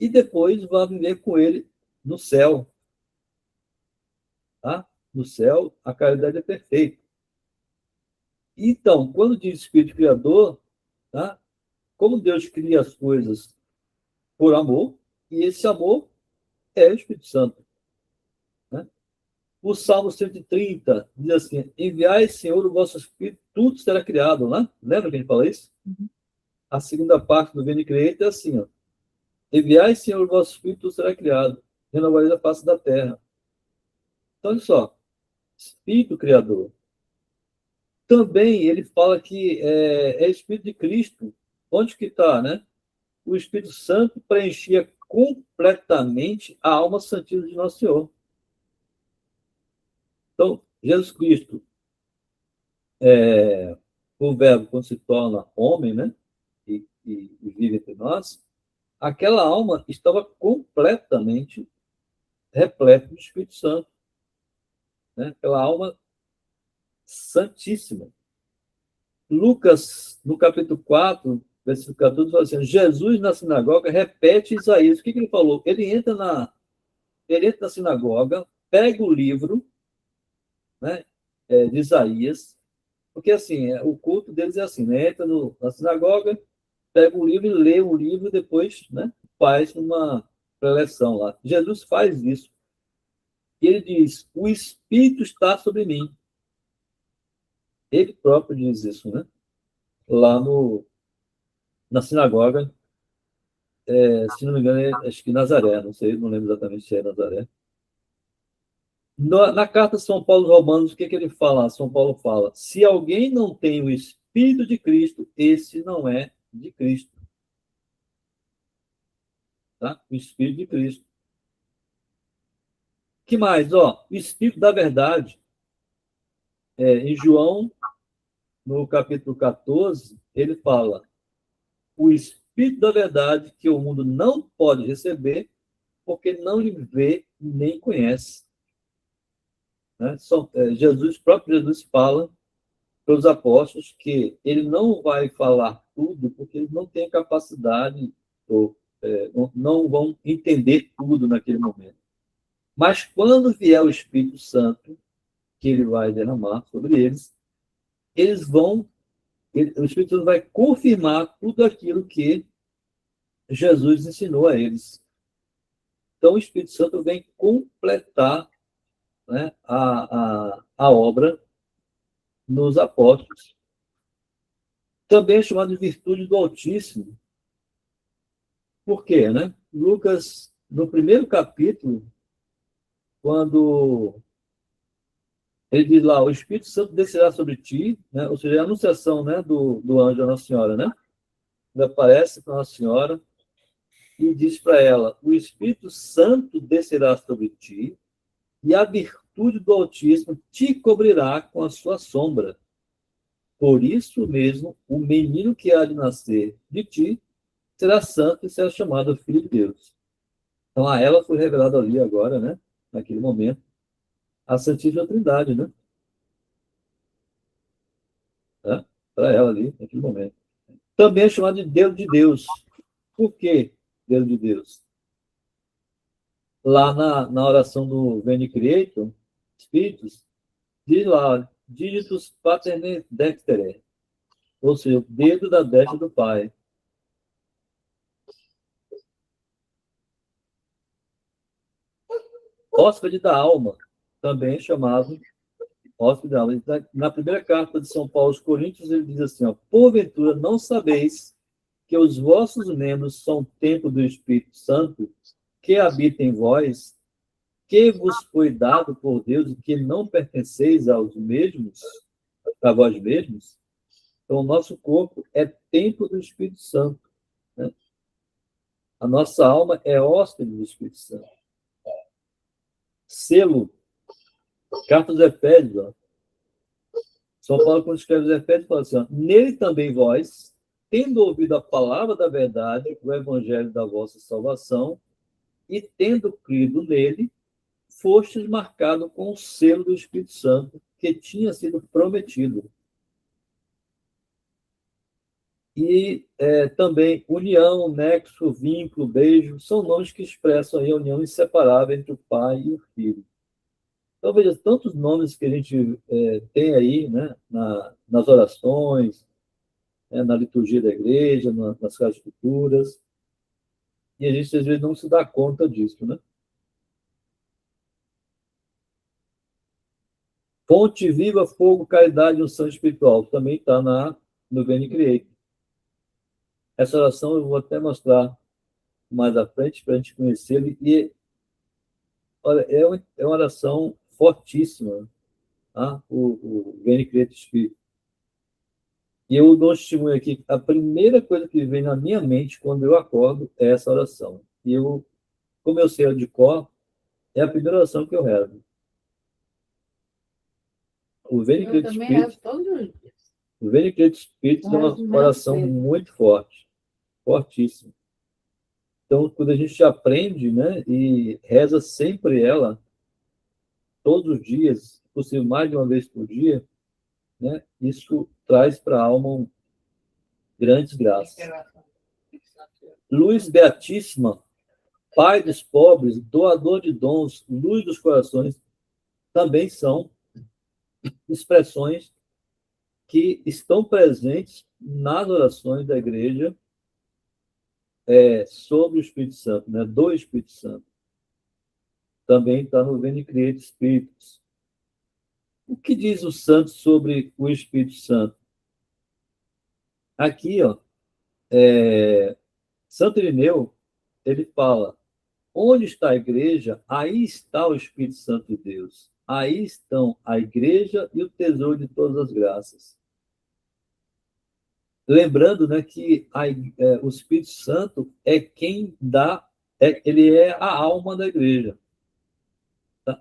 E depois vá viver com ele no céu. Tá? No céu, a caridade é perfeita. Então, quando diz Espírito Criador, tá? Como Deus cria as coisas por amor, e esse amor é o Espírito Santo. Né? O Salmo 130 diz assim: enviai, Senhor, o vosso Espírito, tudo será criado. Né? Lembra que a gente fala isso? Uhum. A segunda parte do Veni Creator é assim: ó, enviai, Senhor, o vosso Espírito, tudo será criado. Renovareis a face da terra. Então, olha só. Espírito Criador. Também ele fala que é Espírito de Cristo. Onde que está, né? O Espírito Santo preenchia completamente a alma santíssima de Nosso Senhor. Então, Jesus Cristo, o Verbo, quando se torna homem, né? E vive entre nós, aquela alma estava completamente repleta do Espírito Santo. Né? Aquela alma santíssima. Lucas, no capítulo 4, versículo 14, fala assim: Jesus na sinagoga repete Isaías. O que ele falou? Ele entra na sinagoga, pega o livro, né, de Isaías, porque assim, o culto deles é assim, né? Entra na sinagoga, pega o livro, lê o livro, depois, né, faz uma preleção lá. Jesus faz isso. E ele diz: o Espírito está sobre mim. Ele próprio diz isso, né? Lá na sinagoga, se não me engano, acho que Nazaré, não sei, não lembro exatamente se é Nazaré. Na carta de São Paulo aos Romanos, o que ele fala? São Paulo fala: se alguém não tem o Espírito de Cristo, esse não é de Cristo. Tá? O Espírito de Cristo. Que mais? Ó, o Espírito da verdade. Em João, no capítulo 14, ele fala: o Espírito da verdade que o mundo não pode receber, porque não lhe vê nem conhece. Né? O próprio Jesus fala para os apóstolos que ele não vai falar tudo, porque eles não têm capacidade, ou não vão entender tudo naquele momento. Mas quando vier o Espírito Santo, que ele vai derramar sobre eles vão, o Espírito Santo vai confirmar tudo aquilo que Jesus ensinou a eles. Então, o Espírito Santo vem completar, né, a obra nos apóstolos. Também é chamado de virtude do Altíssimo. Por quê, né? Lucas, no primeiro capítulo, quando ele diz lá: o Espírito Santo descerá sobre ti, né? Ou seja, a anunciação, né, do anjo da Nossa Senhora, né? Ele aparece para Nossa Senhora e diz para ela: o Espírito Santo descerá sobre ti e a virtude do Altíssimo te cobrirá com a sua sombra. Por isso mesmo, o menino que há de nascer de ti será santo e será chamado Filho de Deus. Então, a ela foi revelado ali agora, né? Naquele momento, a Santíssima Trindade, né? Tá? Para ela ali, naquele momento. Também é chamado de Deus de Deus. Por que Deus de Deus? lá na oração do Veni Creator, Espíritos, diz lá, digitus pater dextere, ou seja, o dedo da destra do Pai. Hóspede da alma, também chamado hóspede da alma. Na primeira carta de São Paulo aos Coríntios, ele diz assim, ó, porventura não sabeis que os vossos membros são templo do Espírito Santo, que habita em vós, que vos foi dado por Deus e que não pertenceis aos mesmos, a vós mesmos? Então, o nosso corpo é templo do Espírito Santo, né? A nossa alma é hóspede do Espírito Santo. Selo, carta dos Efésios, ó. São Paulo, quando escreve os Efésios, fala assim, ó, nele também vós, tendo ouvido a palavra da verdade, o evangelho da vossa salvação, e tendo crido nele, fostes marcado com o selo do Espírito Santo, que tinha sido prometido. E também união, nexo, vínculo, beijo, são nomes que expressam aí a união inseparável entre o pai e o filho. Então, veja, tantos nomes que a gente tem aí, né, nas orações, na liturgia da igreja, nas casas de culturas, e a gente às vezes não se dá conta disso, né? Fonte viva, fogo, caridade e unção espiritual, também está no Veni Creator. Essa oração eu vou até mostrar mais à frente para a gente conhecer. E olha, é uma oração fortíssima, tá? O Veni Creator Espírito. E eu dou um testemunho aqui. A primeira coisa que vem na minha mente quando eu acordo é essa oração. E eu, como eu sei de cor, é a primeira oração que eu rezo. O Veni Creator Espírito. O Veni Creator Espírito é uma oração muito forte, fortíssima. Então, quando a gente aprende, né, e reza sempre ela, todos os dias, se possível mais de uma vez por dia, né, isso traz para a alma grandes graças. Luz Beatíssima, Pai dos pobres, doador de dons, luz dos corações, também são expressões que estão presentes nas orações da igreja sobre o Espírito Santo, né, do Espírito Santo. Também está no Veni Creator Spiritus. O que diz o santo sobre o Espírito Santo? Aqui, ó, Santo Irineu, ele fala, onde está a igreja, aí está o Espírito Santo de Deus. Aí estão a igreja e o tesouro de todas as graças. Lembrando, né, que o Espírito Santo é quem dá, ele é a alma da igreja.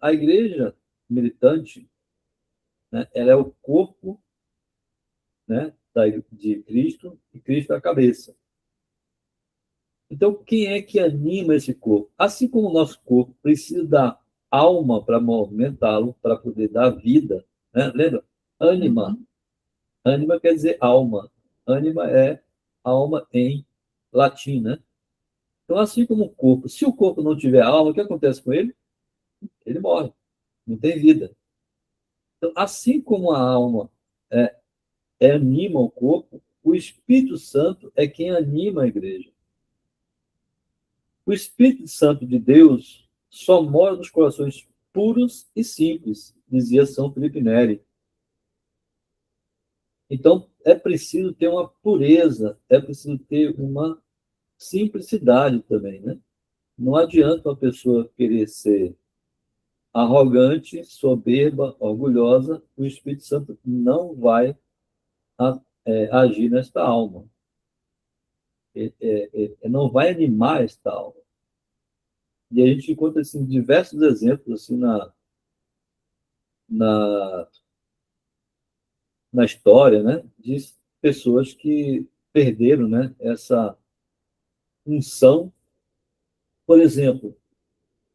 A igreja militante, né, ela é o corpo, né, de Cristo, e Cristo é a cabeça. Então, quem é que anima esse corpo? Assim como o nosso corpo precisa da alma para movimentá-lo, para poder dar vida, né? Lembra? Ânima. Ânima quer dizer alma. Ânima é alma em latim, né? Então, assim como o corpo, se o corpo não tiver alma, o que acontece com ele? Ele morre, não tem vida. Então, assim como a alma anima o corpo, o Espírito Santo é quem anima a igreja. O Espírito Santo de Deus só mora nos corações puros e simples, dizia São Felipe Neri. Então, é preciso ter uma pureza, é preciso ter uma simplicidade também, né? Não adianta uma pessoa querer ser arrogante, soberba, orgulhosa, o Espírito Santo não vai agir nesta alma. Não vai animar esta alma. E a gente encontra assim, diversos exemplos assim, na história, né, de pessoas que perderam, né, essa unção. Por exemplo,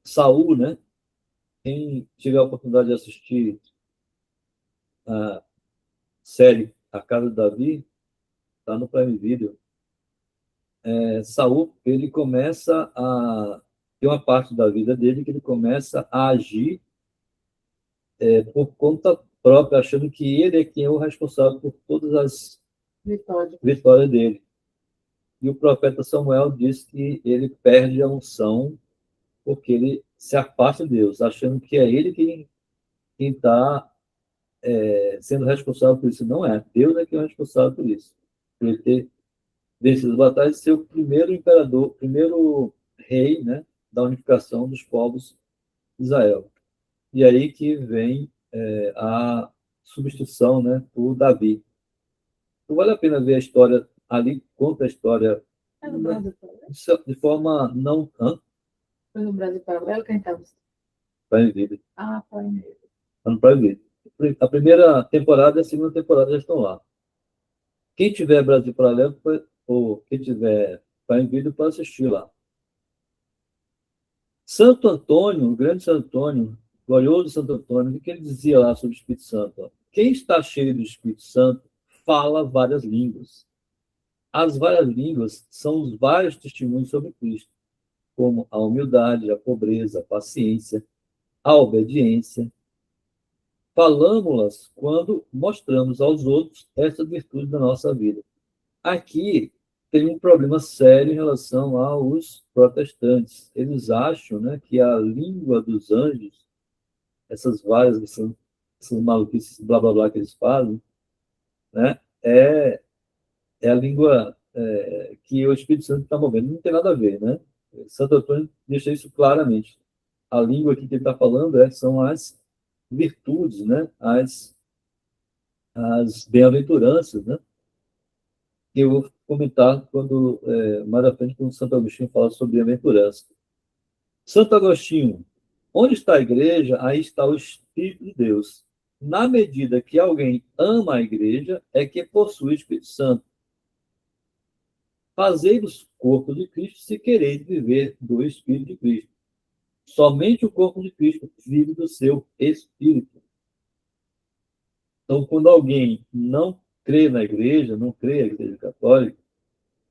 Saul, né, quem tiver a oportunidade de assistir a série A Casa de Davi, está no Prime Video. Saul, ele começa tem uma parte da vida dele que ele começa a agir por conta própria, achando que ele é quem é o responsável por todas as Vitória. vitórias dele. E o profeta Samuel diz que ele perde a unção porque ele se afasta de Deus, achando que é ele quem está sendo responsável por isso. Não é. Deus é quem é responsável por isso. Por ele ter vencido as batalhas e ser o primeiro imperador, primeiro rei, né, da unificação dos povos de Israel. E aí que vem a substituição, né, por Davi. Então, vale a pena ver a história ali, conta a história Foi no Brasil Paralelo? de forma não Foi no Brasil Paralelo quem estava? para vida. Ah, foi mesmo. Ano para ver. A primeira temporada e a segunda temporada já estão lá. Quem tiver Brasil Paralelo, ou quem tiver Prime Video, pode assistir lá. Santo Antônio, o grande Santo Antônio, glorioso Santo Antônio, o que ele dizia lá sobre o Espírito Santo? Quem está cheio do Espírito Santo fala várias línguas. As várias línguas são os vários testemunhos sobre Cristo, como a humildade, a pobreza, a paciência, a obediência. Falamos-las quando mostramos aos outros essas virtudes da nossa vida. Aqui tem um problema sério em relação aos protestantes. Eles acham, né, que a língua dos anjos, essas várias, essas maluquices, blá blá blá que eles falam, né, é a língua que o Espírito Santo está movendo. Não tem nada a ver, né? Santo Antônio deixa isso claramente. A língua aqui que ele está falando são as virtudes, né? As bem-aventuranças, né? Que eu vou comentar quando mais à frente, quando Santo Agostinho fala sobre bem-aventurança. Santo Agostinho, onde está a igreja, aí está o Espírito de Deus. Na medida que alguém ama a igreja, é que possui o Espírito Santo. Fazei-vos corpo de Cristo se quereis viver do Espírito de Cristo. Somente o corpo de Cristo vive do seu Espírito. Então, quando alguém não crê na igreja, não crê na igreja católica,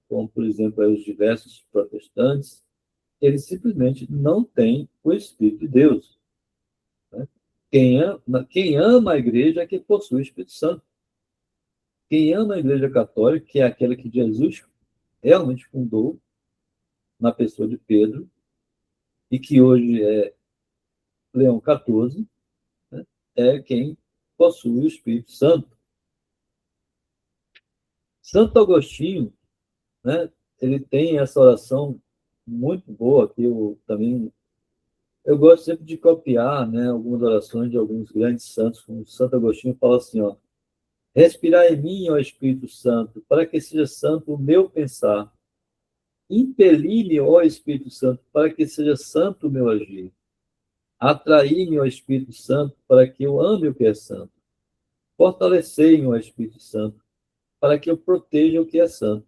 como, por exemplo, os diversos protestantes, ele simplesmente não tem o Espírito de Deus. Né? Quem ama a igreja é que possui o Espírito Santo. Quem ama a igreja católica, que é aquela que Jesus realmente fundou, na pessoa de Pedro, e que hoje é Leão XIV, né? É quem possui o Espírito Santo. Santo Agostinho, né? Ele tem essa oração muito boa, que eu gosto sempre de copiar, né, algumas orações de alguns grandes santos, como Santo Agostinho fala assim, ó: respirar em mim, ó Espírito Santo, para que seja santo o meu pensar. Impeli-me, ó Espírito Santo, para que seja santo o meu agir. Atraí-me, ó Espírito Santo, para que eu ame o que é santo. Fortalecei-me, ó Espírito Santo, para que eu proteja o que é santo.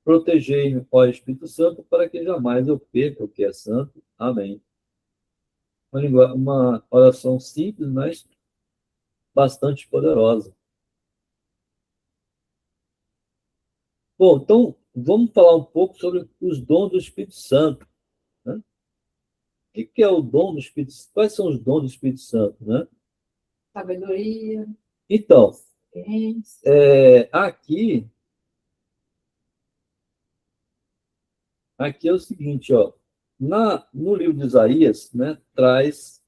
Protegei-me, ó Espírito Santo, para que jamais eu perca o que é santo. Amém. Uma oração simples, mas bastante poderosa. Bom, então, vamos falar um pouco sobre os dons do Espírito Santo. Né? O que é o dom do Espírito Santo? Quais são os dons do Espírito Santo? Né? Sabedoria, Então, ciência. Aqui é o seguinte, ó, no livro de Isaías, né, traz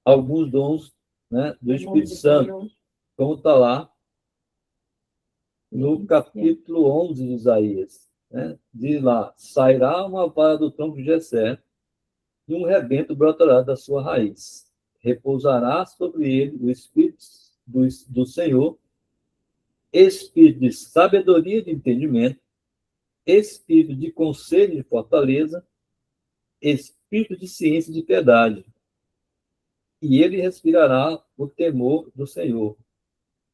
alguns dons, né, do Espírito Santo, como está lá no capítulo 11 de Isaías. Né, diz lá: sairá uma vara do tronco de Jessé, e um rebento brotará da sua raiz. Repousará sobre ele o Espírito do Senhor, Espírito de sabedoria e de entendimento, Espírito de conselho e de fortaleza, Espírito de ciência e de piedade. E ele respirará o temor do Senhor.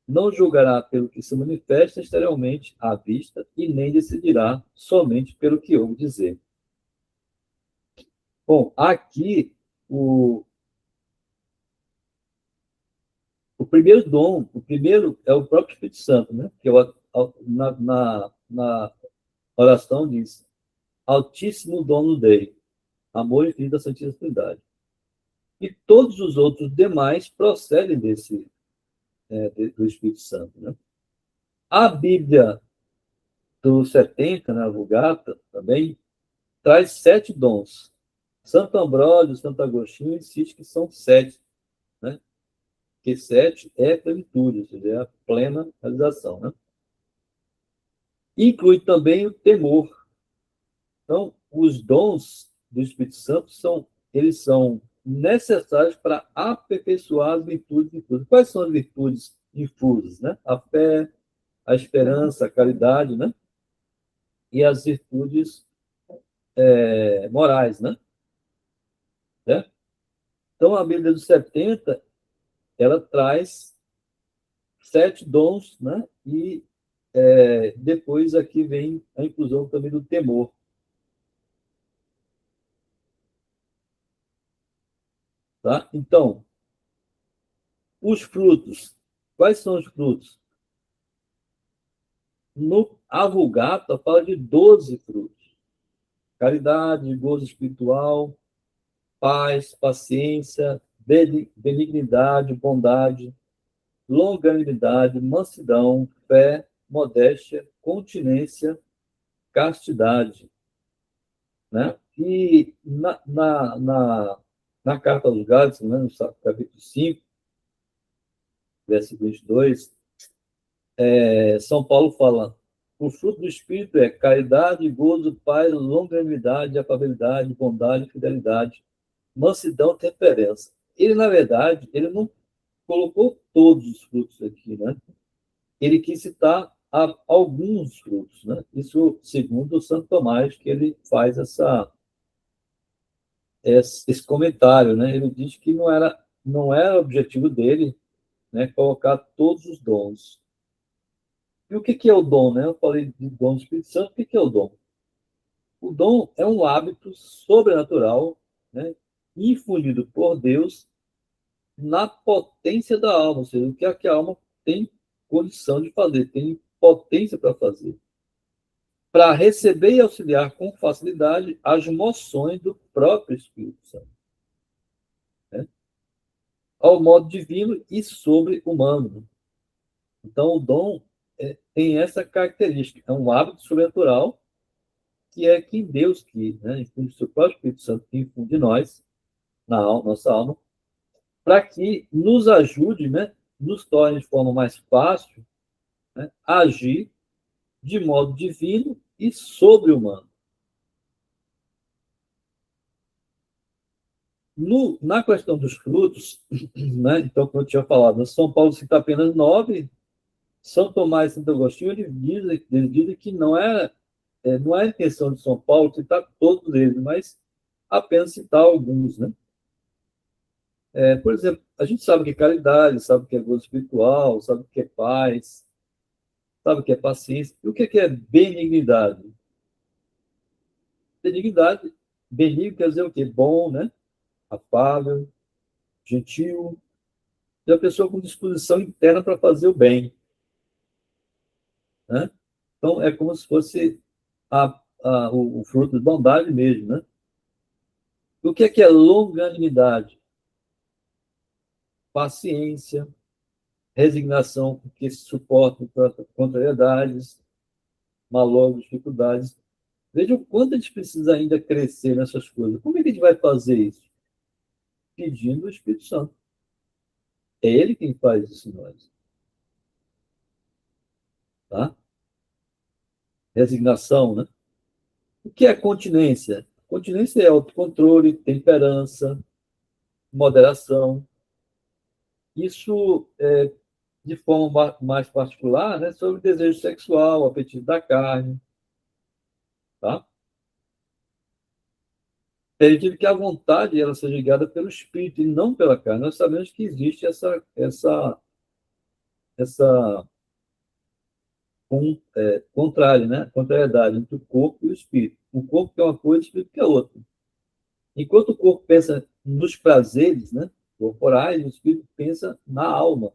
Não julgará pelo que se manifesta exteriormente à vista, e nem decidirá somente pelo que ouve dizer. Bom, aqui o primeiro dom, o primeiro é o próprio Espírito Santo, né? Que na na oração diz: Altíssimo dono Dei, amor infinito da Santíssima Trindade. E todos os outros demais procedem do Espírito Santo. Né? A Bíblia do 70, na Vulgata, também, traz 7 dons. Santo Ambrósio, Santo Agostinho insiste que são 7, né? Que 7 é plenitude, ou seja, é a plena realização. Né? Inclui também o temor. Então, os dons do Espírito Santo eles são necessários para aperfeiçoar as virtudes difusas. Quais são as virtudes difusas? Né? A fé, a esperança, a caridade, né? E as virtudes morais, né? Então, a Bíblia dos 70, ela traz 7 dons, né? E depois aqui vem a inclusão também do temor. Tá? Então, os frutos. Quais são os frutos? A Vulgata fala de 12 frutos. Caridade, gozo espiritual, paz, paciência, benignidade, bondade, longanimidade, mansidão, fé, modéstia, continência, castidade. Né? E na Carta aos Gálatas, né, no capítulo 5, versículo 22, São Paulo fala: o fruto do Espírito é caridade, gozo, paz, longanimidade, afabilidade, bondade, fidelidade, mansidão, temperança. Ele, na verdade, ele não colocou todos os frutos aqui, né? Ele quis citar alguns frutos, né? Isso segundo o Santo Tomás, que ele faz esse comentário, né? Ele diz que não era objetivo dele, né, colocar todos os dons. E o que é o dom? Né? Eu falei de dom do Espírito Santo. O que é o dom? O dom é um hábito sobrenatural, né, infundido por Deus na potência da alma, ou seja, o que a alma tem condição de fazer, tem potência para fazer, para receber e auxiliar com facilidade as moções do próprio Espírito Santo, né, ao modo divino e sobre-humano. Então, o dom tem essa característica, é um hábito sobrenatural que é que Deus quis, né, infunde o seu próprio Espírito Santo que infunde nós, nossa alma, para que nos ajude, né, nos torne de forma mais fácil, né, a agir de modo divino e sobre-humano. Na questão dos frutos, né, então, como eu tinha falado, São Paulo cita apenas 9, São Tomás e Santo Agostinho, eles dizem que não é a intenção de São Paulo citar todos eles, mas apenas citar alguns, né? Por exemplo, a gente sabe o que é caridade, sabe o que é gozo espiritual, sabe o que é paz, sabe o que é paciência. E o que é benignidade? Benignidade, benigno quer dizer o quê? Bom, né? Afável, gentil, e a pessoa com disposição interna para fazer o bem, né? Então, é como se fosse o fruto de bondade mesmo, né? O que é longanimidade? Paciência, resignação, porque se suportam contrariedades, malogros, dificuldades. Veja o quanto a gente precisa ainda crescer nessas coisas. Como é que a gente vai fazer isso? Pedindo o Espírito Santo. É ele quem faz isso em nós. Tá? Resignação, né? O que é continência? Continência é autocontrole, temperança, moderação. Isso, de forma mais particular, né, sobre o desejo sexual, o apetite da carne. Tá? Permitindo que a vontade ela seja guiada pelo espírito e não pela carne. Nós sabemos que existe essa contrário, né? Contrariedade entre o corpo e o espírito. O corpo é uma coisa, o espírito é outra. Enquanto o corpo pensa nos prazeres, né, corporais, o espírito pensa na alma.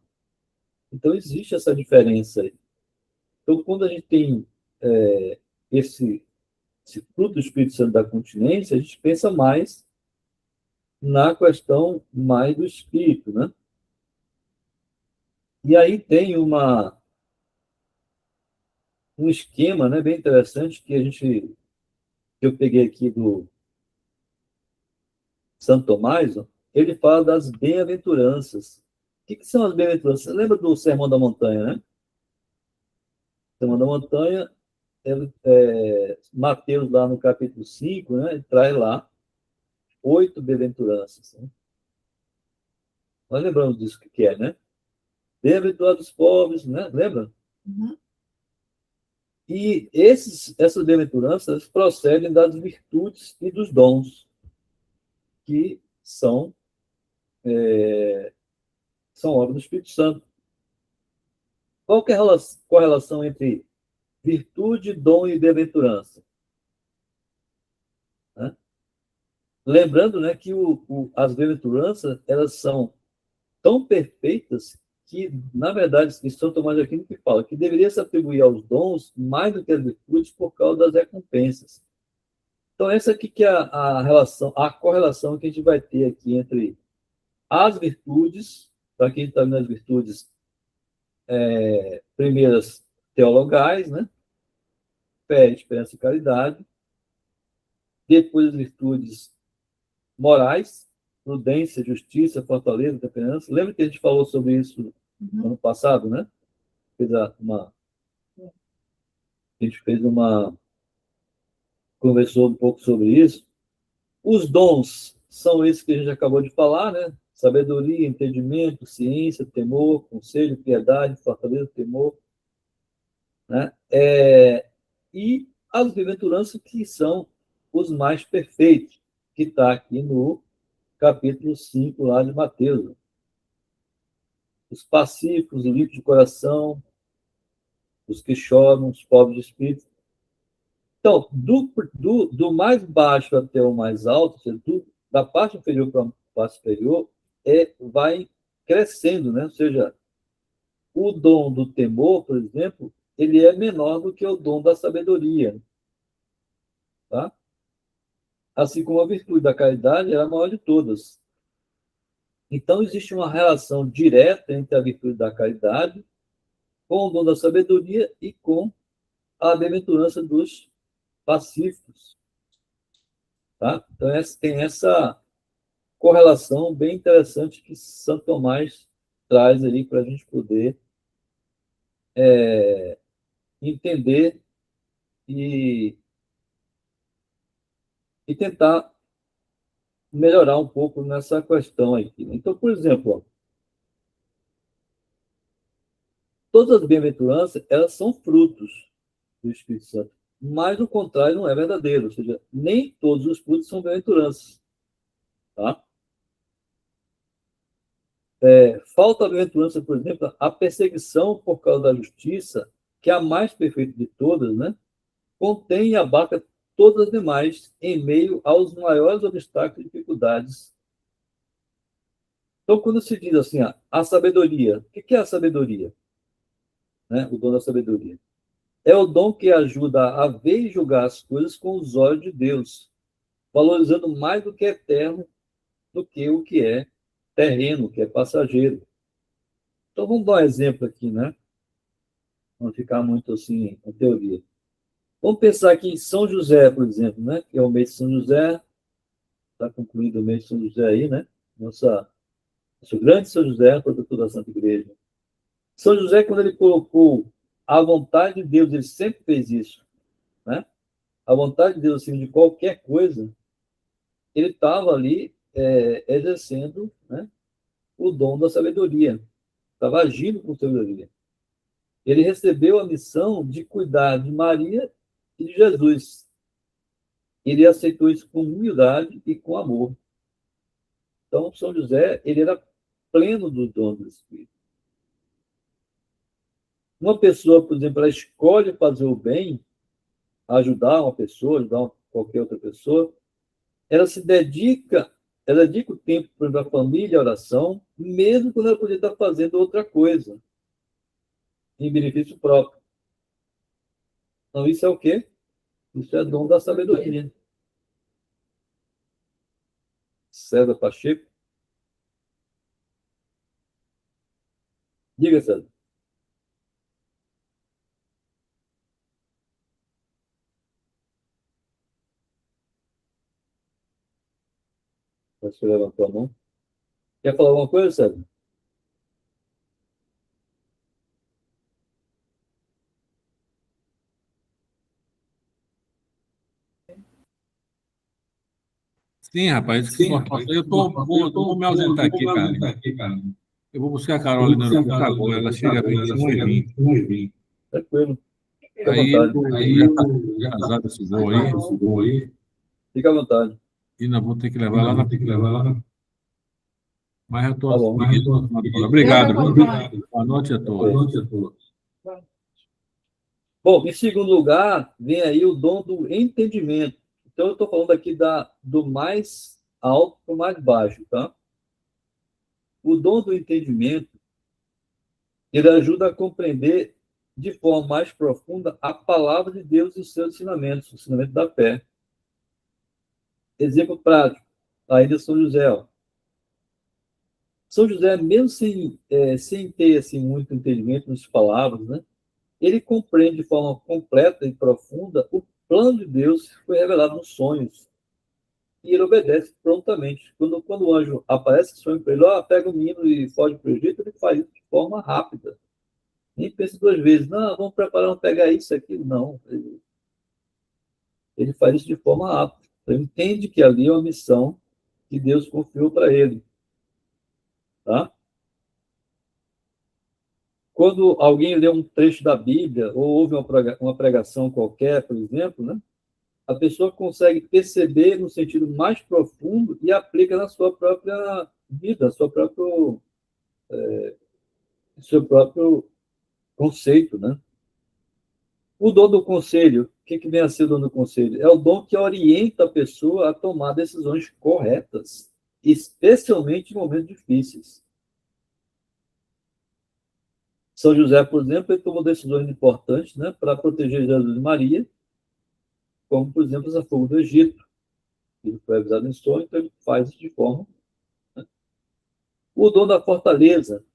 Então existe essa diferença aí. Então, quando a gente tem esse fruto do Espírito Santo da continência, a gente pensa mais na questão mais do Espírito, né? E aí tem um esquema, né, bem interessante que eu peguei aqui do Santo Tomás. Ó, ele fala das bem-aventuranças. O que são as bem-aventuranças? Você lembra do Sermão da Montanha, né? O Sermão da Montanha, Mateus, lá no capítulo 5, né, ele traz lá 8 bem-aventuranças. Né? Nós lembramos disso que é, né? Bem-aventurados os pobres, né? Lembra? Uhum. E essas bem-aventuranças procedem das virtudes e dos dons, que são obra do Espírito Santo. Qual que é a correlação entre virtude, dom e bem-aventurança? Né? Lembrando, né, que as bem-aventuranças, elas são tão perfeitas que, na verdade, São Tomás de Aquino que fala que deveria se atribuir aos dons mais do que às virtudes por causa das recompensas. Então, essa aqui que é a relação, a correlação que a gente vai ter aqui entre as virtudes, então aqui a gente está vendo as virtudes primeiras teologais, né? Fé, esperança e caridade. Depois as virtudes morais, prudência, justiça, fortaleza, temperança. Lembra que a gente falou sobre isso no ano passado, né? A gente conversou um pouco sobre isso. Os dons são esses que a gente acabou de falar, né? Sabedoria, entendimento, ciência, temor, conselho, piedade, fortaleza, temor, né? E as bem-aventuranças que são os mais perfeitos, que está aqui no capítulo 5 lá de Mateus. Os pacíficos, os limpos de coração, os que choram, os pobres de espírito. Então, do mais baixo até o mais alto, ou seja, da parte inferior para a parte superior, vai crescendo, né? Ou seja, o dom do temor, por exemplo, ele é menor do que o dom da sabedoria, tá? Assim como a virtude da caridade é a maior de todas. Então, existe uma relação direta entre a virtude da caridade com o dom da sabedoria e com a bem-aventurança dos pacíficos, tá? Então, tem essa correlação bem interessante que Santo Tomás traz aí para a gente poder entender e tentar melhorar um pouco nessa questão aqui. Então, por exemplo, ó, todas as bem-aventuranças, elas são frutos do Espírito Santo, mas o contrário não é verdadeiro, ou seja, nem todos os frutos são bem-aventuranças, tá? Falta a bem-aventurança, por exemplo, a perseguição por causa da justiça, que é a mais perfeita de todas, né? Contém e abarca todas as demais em meio aos maiores obstáculos e dificuldades. Então, quando se diz assim, a sabedoria, o que é a sabedoria? Né? O dom da sabedoria. É o dom que ajuda a ver e julgar as coisas com os olhos de Deus, valorizando mais do que é eterno do que o que é terreno, que é passageiro. Então, vamos dar um exemplo aqui, né? Não ficar muito assim em teoria. Vamos pensar aqui em São José, por exemplo, né? Que é o mês de São José, está concluído o mês de São José aí, né? Nosso grande São José, protetor da Santa Igreja. São José, quando ele colocou a vontade de Deus, ele sempre fez isso, né? A vontade de Deus, assim, de qualquer coisa, ele estava ali exercendo, né, o dom da sabedoria, estava agindo com sabedoria. Ele recebeu a missão de cuidar de Maria e de Jesus. Ele aceitou isso com humildade e com amor. Então, São José, ele era pleno do dom do Espírito. Uma pessoa, por exemplo, ela escolhe fazer o bem, ajudar uma pessoa, ajudar qualquer outra pessoa, ela dedica o tempo para a família, a oração, mesmo quando ela podia estar fazendo outra coisa, em benefício próprio. Então, isso é o quê? Isso é dom da sabedoria. César Pacheco. Diga, César. Você levantou a mão. Quer falar alguma coisa, César? Sim, rapaz, isso que importa. Eu vou me ausentar aqui, cara. Eu vou buscar a Carol ali no aeroporto agora. Ela chega às 21h20. Tranquilo. Fica à Aí vontade. já está atrasado esse voo aí. Fica à vontade. E ainda vou ter que levar lá na. Mas eu Tá estou bom. seguindo. Obrigado, viu? Boa noite a todos. Bom, em segundo lugar, vem aí o dom do entendimento. Então, eu estou falando aqui do mais alto para o mais baixo, tá? O dom do entendimento, ele ajuda a compreender de forma mais profunda a palavra de Deus e os seus ensinamentos, o ensinamento da fé. Exemplo prático, ainda São José. Ó. São José, mesmo sem ter assim, muito entendimento nas palavras, né? Ele compreende de forma completa e profunda o plano de Deus que foi revelado nos sonhos. E ele obedece prontamente. Quando o anjo aparece, sonho para ele, pega o menino e foge para o Egito, ele faz isso de forma rápida. Nem pensa duas vezes, não, vamos preparar, vamos pegar isso, aquilo. Não. Ele faz isso de forma rápida. Então, ele entende que ali é uma missão que Deus confiou para ele. Tá? Quando alguém lê um trecho da Bíblia ou ouve uma pregação qualquer, por exemplo, né, a pessoa consegue perceber no sentido mais profundo e aplica na sua própria vida, seu próprio conceito, né? O dom do conselho, o que vem a ser o dom do conselho? É o dom que orienta a pessoa a tomar decisões corretas, especialmente em momentos difíceis. São José, por exemplo, ele tomou decisões importantes, né, para proteger Jesus e Maria, como, por exemplo, essa fuga do Egito. Ele foi avisado em sonho, então ele faz isso de forma. Né? O dom da fortaleza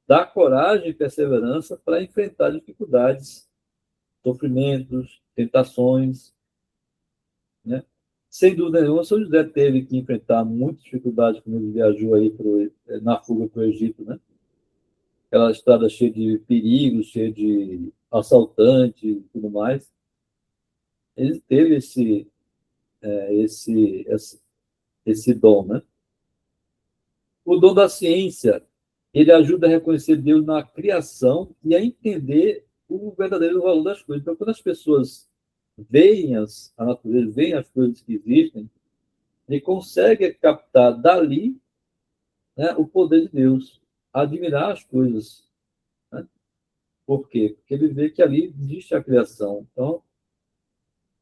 dá coragem e perseverança para enfrentar dificuldades, sofrimentos, tentações. Né? Sem dúvida nenhuma, São José teve que enfrentar muitas dificuldades quando ele viajou aí na fuga para o Egito. Né? Aquela estrada cheia de perigos, cheia de assaltantes e tudo mais. Ele teve esse dom, né? O dom da ciência, ele ajuda a reconhecer Deus na criação e a entender o verdadeiro valor das coisas. Então, quando as pessoas veem a natureza, veem as coisas que existem, ele consegue captar dali, né, o poder de Deus, admirar as coisas. Né? Por quê? Porque ele vê que ali existe a criação. Então,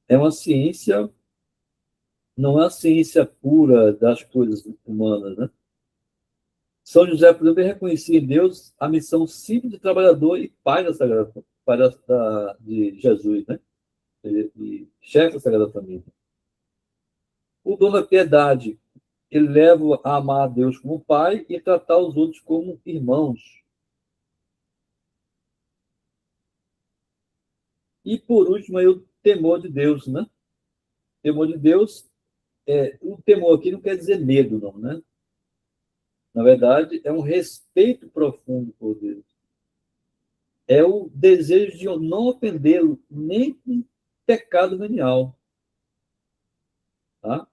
é uma ciência, não é a ciência pura das coisas humanas, né? São José, por exemplo, reconhecia em Deus a missão simples de trabalhador e pai da Sagrada, de Jesus, né? E chefe da Sagrada Família. O dom da piedade, ele leva a amar a Deus como pai e tratar os outros como irmãos. E, por último, aí, o temor de Deus, né? O temor de Deus, o temor aqui não quer dizer medo, não, né? Na verdade, é um respeito profundo por Deus. É o desejo de não ofendê-lo nem com pecado venial. Tá?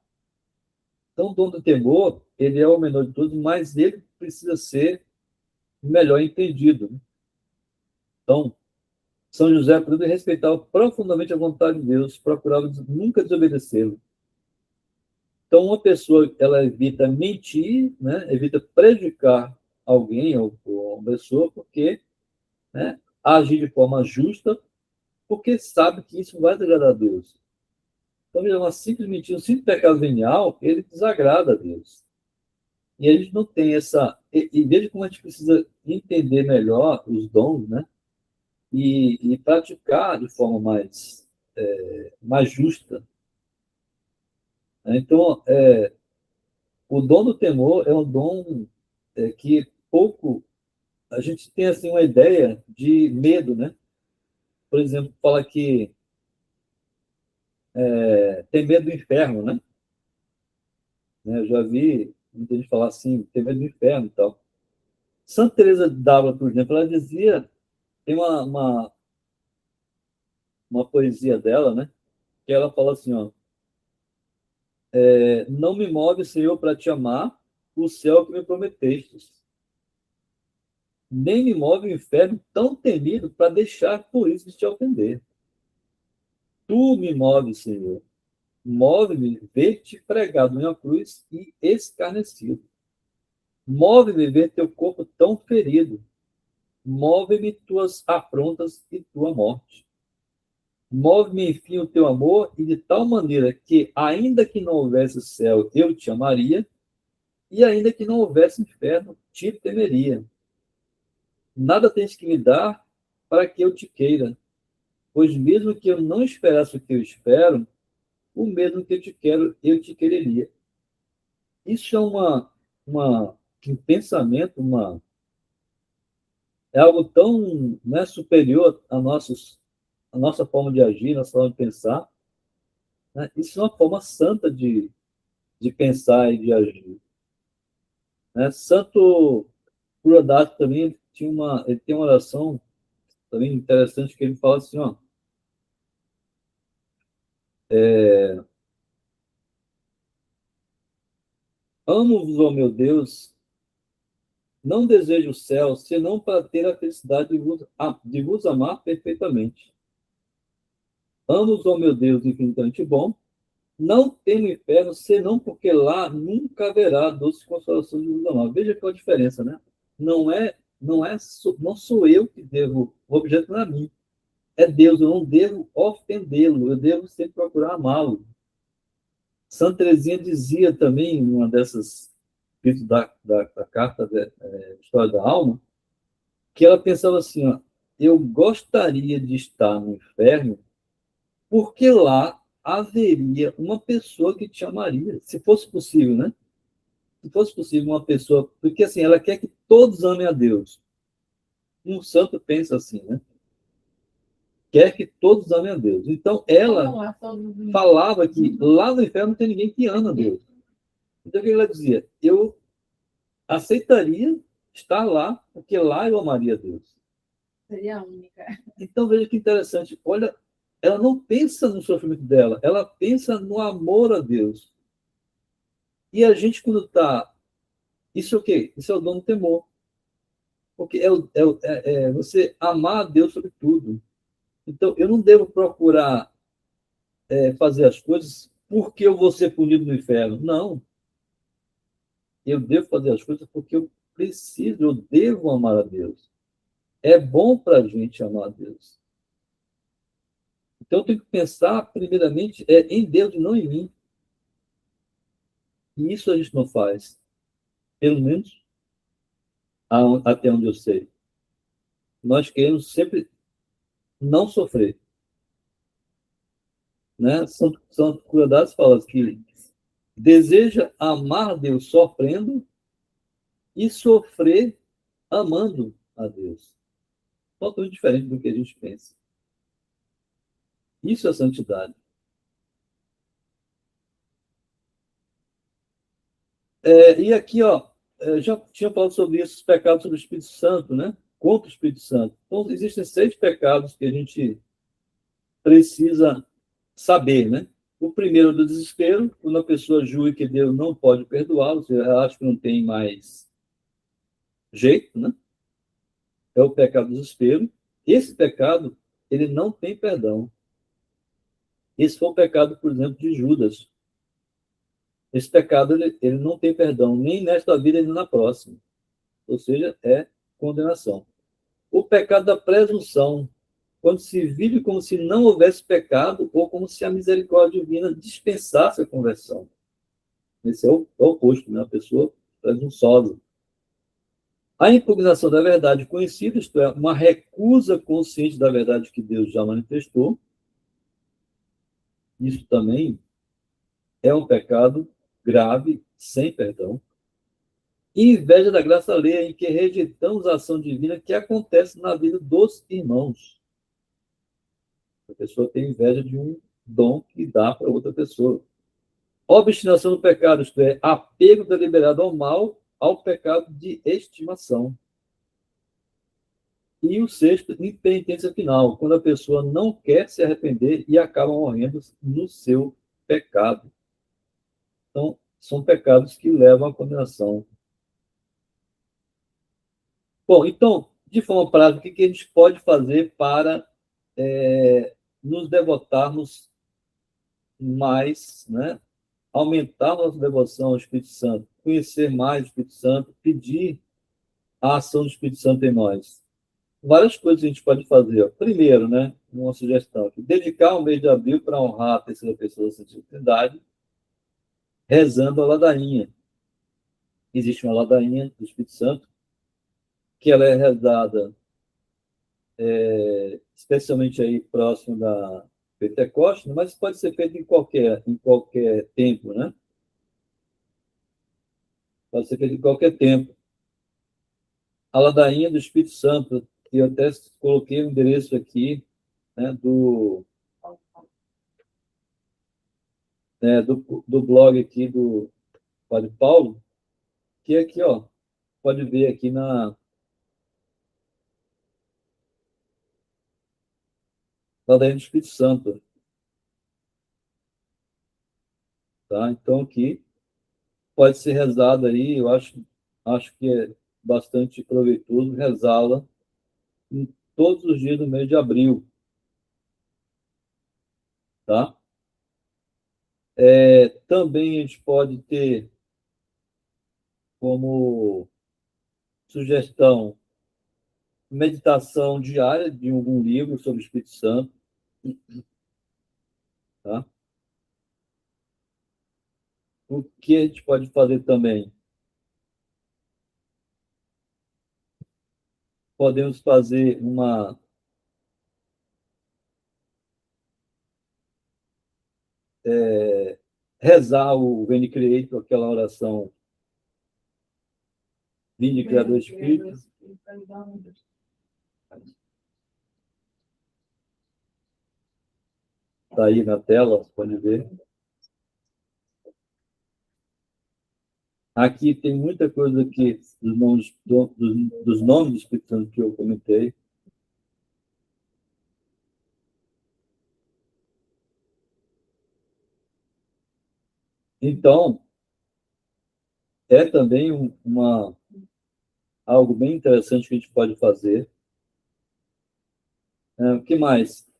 Então, o dom do temor, ele é o menor de todos, mas ele precisa ser melhor entendido. Né? Então, São José, por exemplo, respeitava profundamente a vontade de Deus, procurava nunca desobedecê-lo. Então, uma pessoa, ela evita mentir, né? Evita prejudicar alguém ou uma pessoa, porque, né, agir de forma justa, porque sabe que isso vai agradar a Deus. Então, uma simples mentira, um simples pecado venial, ele desagrada a Deus. E a gente não tem essa. E veja como a gente precisa entender melhor os dons, né? e praticar de forma mais justa. Então, o dom do temor é um dom que pouco a gente tem assim uma ideia de medo, né? Por exemplo, fala que tem medo do inferno, né? Eu já vi muita gente falar assim, tem medo do inferno e tal. Santa Teresa d'Ávila, por exemplo, ela dizia, tem uma poesia dela, né? Que ela fala assim, ó, não me move, Senhor, para te amar, o céu que me prometestes. Nem me move o inferno tão temido para deixar por isso de te ofender. Tu me moves, Senhor. Move-me ver-te pregado em uma cruz e escarnecido. Move-me ver teu corpo tão ferido. Move-me tuas afrontas e tua morte. Move-me, enfim, o teu amor, e de tal maneira que, ainda que não houvesse céu, eu te amaria, e ainda que não houvesse inferno, te temeria. Nada tens que me dar para que eu te queira, pois mesmo que eu não esperasse o que eu espero, o mesmo que eu te quero, eu te quereria. Isso é um pensamento, é algo tão, né, superior a nossa forma de agir, nossa forma de pensar. Né? Isso é uma forma santa de pensar e de agir. Né? Santo Curodato também ele tem uma oração também interessante que ele fala assim, ó, amo-vos, ó meu Deus, não desejo o céu, senão para ter a felicidade de vos amar perfeitamente. Amo-vos, ó meu Deus, infinitamente bom, não temo inferno, senão porque lá nunca haverá doce consolação de vos amar. Veja qual a diferença, né? Não sou eu que devo, o objeto não é mim, é Deus, eu não devo ofendê-lo, eu devo sempre procurar amá-lo. Santa Teresinha dizia também, em uma dessas da carta História da Alma, que ela pensava assim, ó, eu gostaria de estar no inferno porque lá haveria uma pessoa que te amaria, se fosse possível, né? Se fosse possível uma pessoa, porque assim, ela quer que todos amem a Deus. Um santo pensa assim, né? Quer que todos amem a Deus. Então, ela falava que lá no inferno não tem ninguém que ama a Deus. Então, o que ela dizia? Eu aceitaria estar lá, porque lá eu amaria a Deus. Seria a única. Então, veja que interessante. Olha, ela não pensa no sofrimento dela, ela pensa no amor a Deus. E a gente, quando está. Isso é o quê? Isso é o dom do temor. Porque é você amar a Deus sobre tudo. Então, eu não devo procurar fazer as coisas porque eu vou ser punido no inferno. Não. Eu devo fazer as coisas porque eu preciso, eu devo amar a Deus. É bom para a gente amar a Deus. Então, eu tenho que pensar, primeiramente, em Deus e não em mim. E isso a gente não faz. Pelo menos até onde eu sei. Nós queremos sempre não sofrer. Né? São Cuidados fala que deseja amar a Deus sofrendo e sofrer amando a Deus. Totalmente diferente do que a gente pensa. Isso é santidade. E aqui, ó, já tinha falado sobre isso, os pecados sobre o Espírito Santo, né? Contra o Espírito Santo. Então, existem 6 pecados que a gente precisa saber, né? O primeiro é do desespero, quando a pessoa julga que Deus não pode perdoá-lo, ela acha que não tem mais jeito, né? É o pecado do desespero. Esse pecado, ele não tem perdão. Esse foi o pecado, por exemplo, de Judas. Esse pecado, ele não tem perdão, nem nesta vida, nem na próxima. Ou seja, é condenação. O pecado da presunção, quando se vive como se não houvesse pecado ou como se a misericórdia divina dispensasse a conversão. Esse é o oposto, né? A pessoa presunçosa. A impugnação da verdade conhecida, isto é, uma recusa consciente da verdade que Deus já manifestou, isso também é um pecado grave, sem perdão. E inveja da graça alheia, em que rejeitamos a ação divina que acontece na vida dos irmãos. A pessoa tem inveja de um dom que dá para outra pessoa. Obstinação do pecado, isto é, apego deliberado ao mal, ao pecado de estimação. E o sexto, impenitência final, quando a pessoa não quer se arrepender e acaba morrendo no seu pecado. Então, são pecados que levam à condenação. Bom, então, de forma prática, o que a gente pode fazer para nos devotarmos mais, né? Aumentar nossa devoção ao Espírito Santo, conhecer mais o Espírito Santo, pedir a ação do Espírito Santo em nós? Várias coisas a gente pode fazer. Primeiro, né, uma sugestão aqui, dedicar o mês de abril para honrar a terceira pessoa da Santíssima Trindade, rezando a ladainha. Existe uma ladainha do Espírito Santo, que ela é rezada especialmente aí próximo da Pentecostes, mas pode ser feito em qualquer tempo, né? Pode ser feito em qualquer tempo. A ladainha do Espírito Santo, eu até coloquei o endereço aqui, né, do blog aqui do Padre Paulo, que é aqui, ó, pode ver aqui na ladainha do Espírito Santo, tá? Então aqui pode ser rezado aí, eu acho que é bastante proveitoso rezá-la em todos os dias do mês de abril, tá? Também a gente pode ter como sugestão meditação diária de algum livro sobre o Espírito Santo, tá? O que a gente pode fazer também? Podemos fazer rezar o Veni Creator, aquela oração Vinde Criador Espírito. Está aí na tela, pode ver. Aqui tem muita coisa aqui dos nomes do Espírito Santo que eu comentei. Então, é também algo bem interessante que a gente pode fazer. O que mais?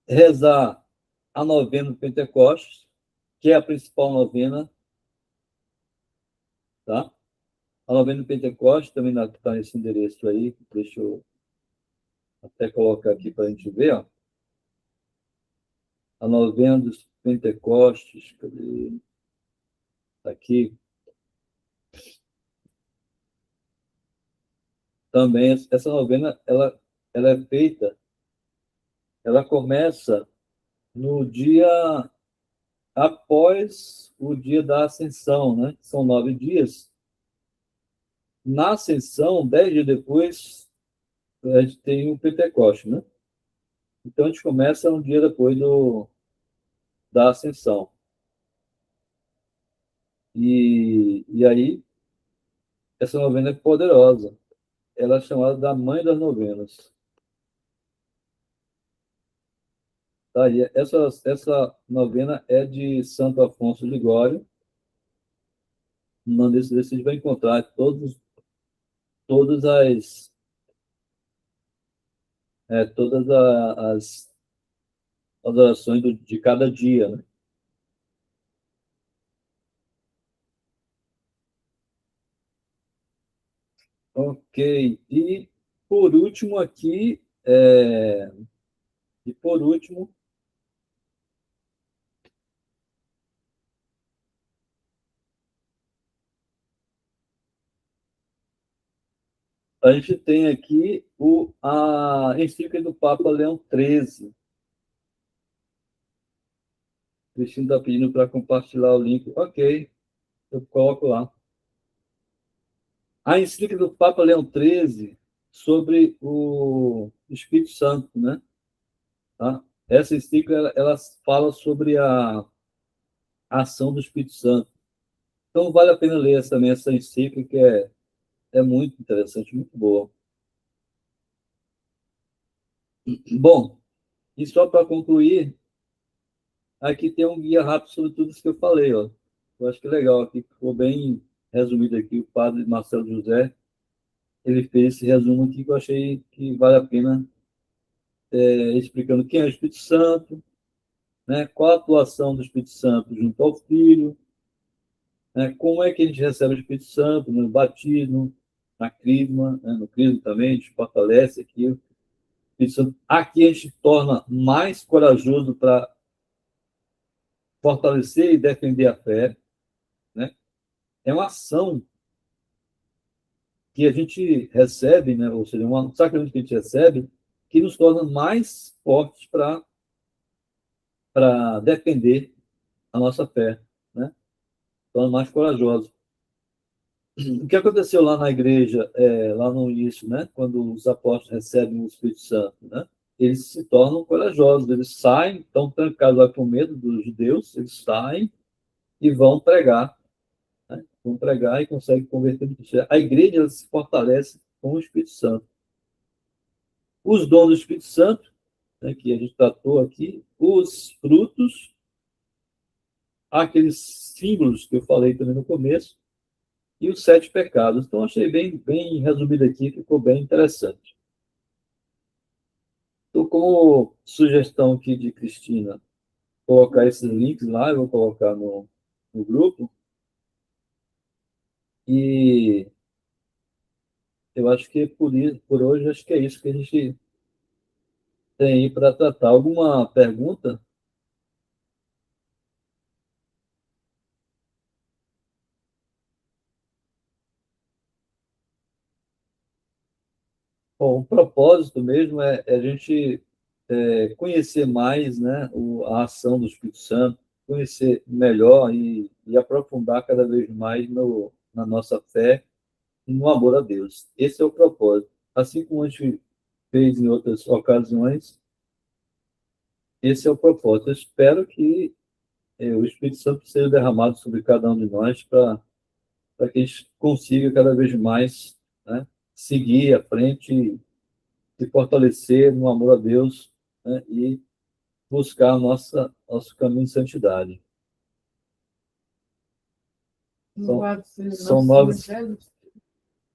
Rezar a novena do Pentecostes, que é a principal novena, tá? A novena do Pentecostes também está nesse endereço aí, deixa eu até colocar aqui para a gente ver, ó. A novena dos Pentecostes, cadê? Tá aqui. Também, essa novena, ela é feita, ela começa no dia após o dia da Ascensão, né? São 9 dias. Na Ascensão, 10 dias depois, a gente tem o Pentecoste, né? Então, a gente começa um dia depois da Ascensão. E aí, essa novena é poderosa. Ela é chamada da Mãe das Novenas. Tá? E essa novena é de Santo Afonso de Ligório. Não desse você vai encontrar todas as orações de cada dia, né? Ok. E por último aqui, e por último, A gente tem aqui a encíclica do Papa Leão XIII. Cristina está pedindo para compartilhar o link. Ok, eu coloco lá. A encíclica do Papa Leão XIII sobre o Espírito Santo, né? Tá? Essa encíclica ela fala sobre a ação do Espírito Santo. Então, vale a pena ler também essa encíclica, que é muito interessante, muito boa. Bom, e só para concluir, aqui tem um guia rápido sobre tudo isso que eu falei. Ó. Eu acho que é legal, aqui ficou bem resumido aqui. O padre Marcelo José, ele fez esse resumo aqui que eu achei que vale a pena, explicando quem é o Espírito Santo, né, qual a atuação do Espírito Santo junto ao Filho, né, como é que a gente recebe o Espírito Santo no batismo, na crisma, né, no crisma também, a gente fortalece aqui. O Espírito Santo. Aqui a gente torna mais corajoso para fortalecer e defender a fé. Né? É uma ação que a gente recebe, né? Ou seja, um sacramento que a gente recebe, que nos torna mais fortes para defender a nossa fé, né? Torna mais corajosos. O que aconteceu lá na igreja, lá no início, né? Quando os apóstolos recebem o Espírito Santo, né? Eles se tornam corajosos, eles saem, estão trancados lá com medo dos judeus, eles saem e vão pregar, né? Vão pregar e conseguem converter muitos. A igreja ela se fortalece com o Espírito Santo. Os dons do Espírito Santo, né, que a gente tratou aqui, os frutos, aqueles símbolos que eu falei também no começo, e os 7 pecados. Então, achei bem resumido aqui, ficou bem interessante. Então, como sugestão aqui de Cristina, colocar esses links lá, eu vou colocar no grupo, e eu acho que por hoje, acho que é isso que a gente tem aí para tratar. Alguma pergunta? Bom, o propósito mesmo é a gente conhecer mais, né, a ação do Espírito Santo, conhecer melhor e aprofundar cada vez mais na nossa fé e no amor a Deus. Esse é o propósito. Assim como a gente fez em outras ocasiões, esse é o propósito. Eu espero que o Espírito Santo seja derramado sobre cada um de nós para que a gente consiga cada vez mais, né, seguir à frente e se fortalecer no amor a Deus, né, e buscar nosso caminho de santidade. São 9,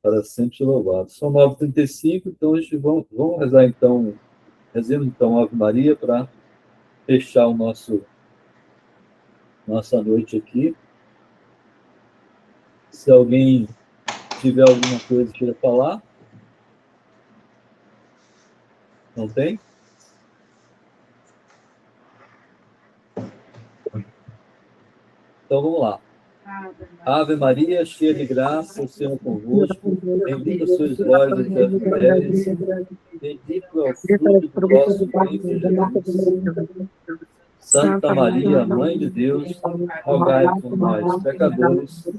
para sempre louvado. São 9h35, então a gente vamos rezar então, rezemos então Ave Maria para fechar nossa noite aqui. Se alguém tiver alguma coisa que queira falar. Não tem? Então vamos lá. Ave Maria, cheia de graça, o Senhor é convosco. Bendita sois vós entre as mulheres. Bendito é o fruto do vosso ventre, Jesus. Santa Maria, Mãe de Deus, rogai por nós, pecadores,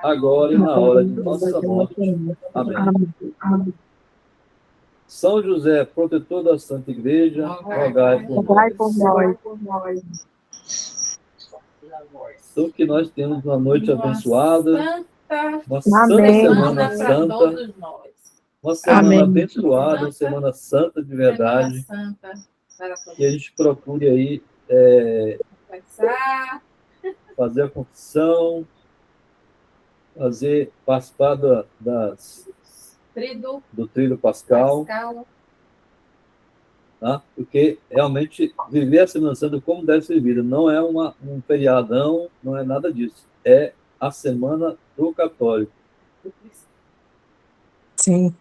agora e na hora de nossa morte. Amém. São José, protetor da Santa Igreja, rogai por nós. Então, que nós temos uma noite abençoada, uma santa Semana Santa, uma semana abençoada, uma Semana Santa de verdade, que a gente procure aí fazer a confissão, participar do Tríduo Pascal, tá? Porque realmente viver a Semana Santa como deve ser vivida, não é um feriadão, não é nada disso, é a Semana do Católico. Sim.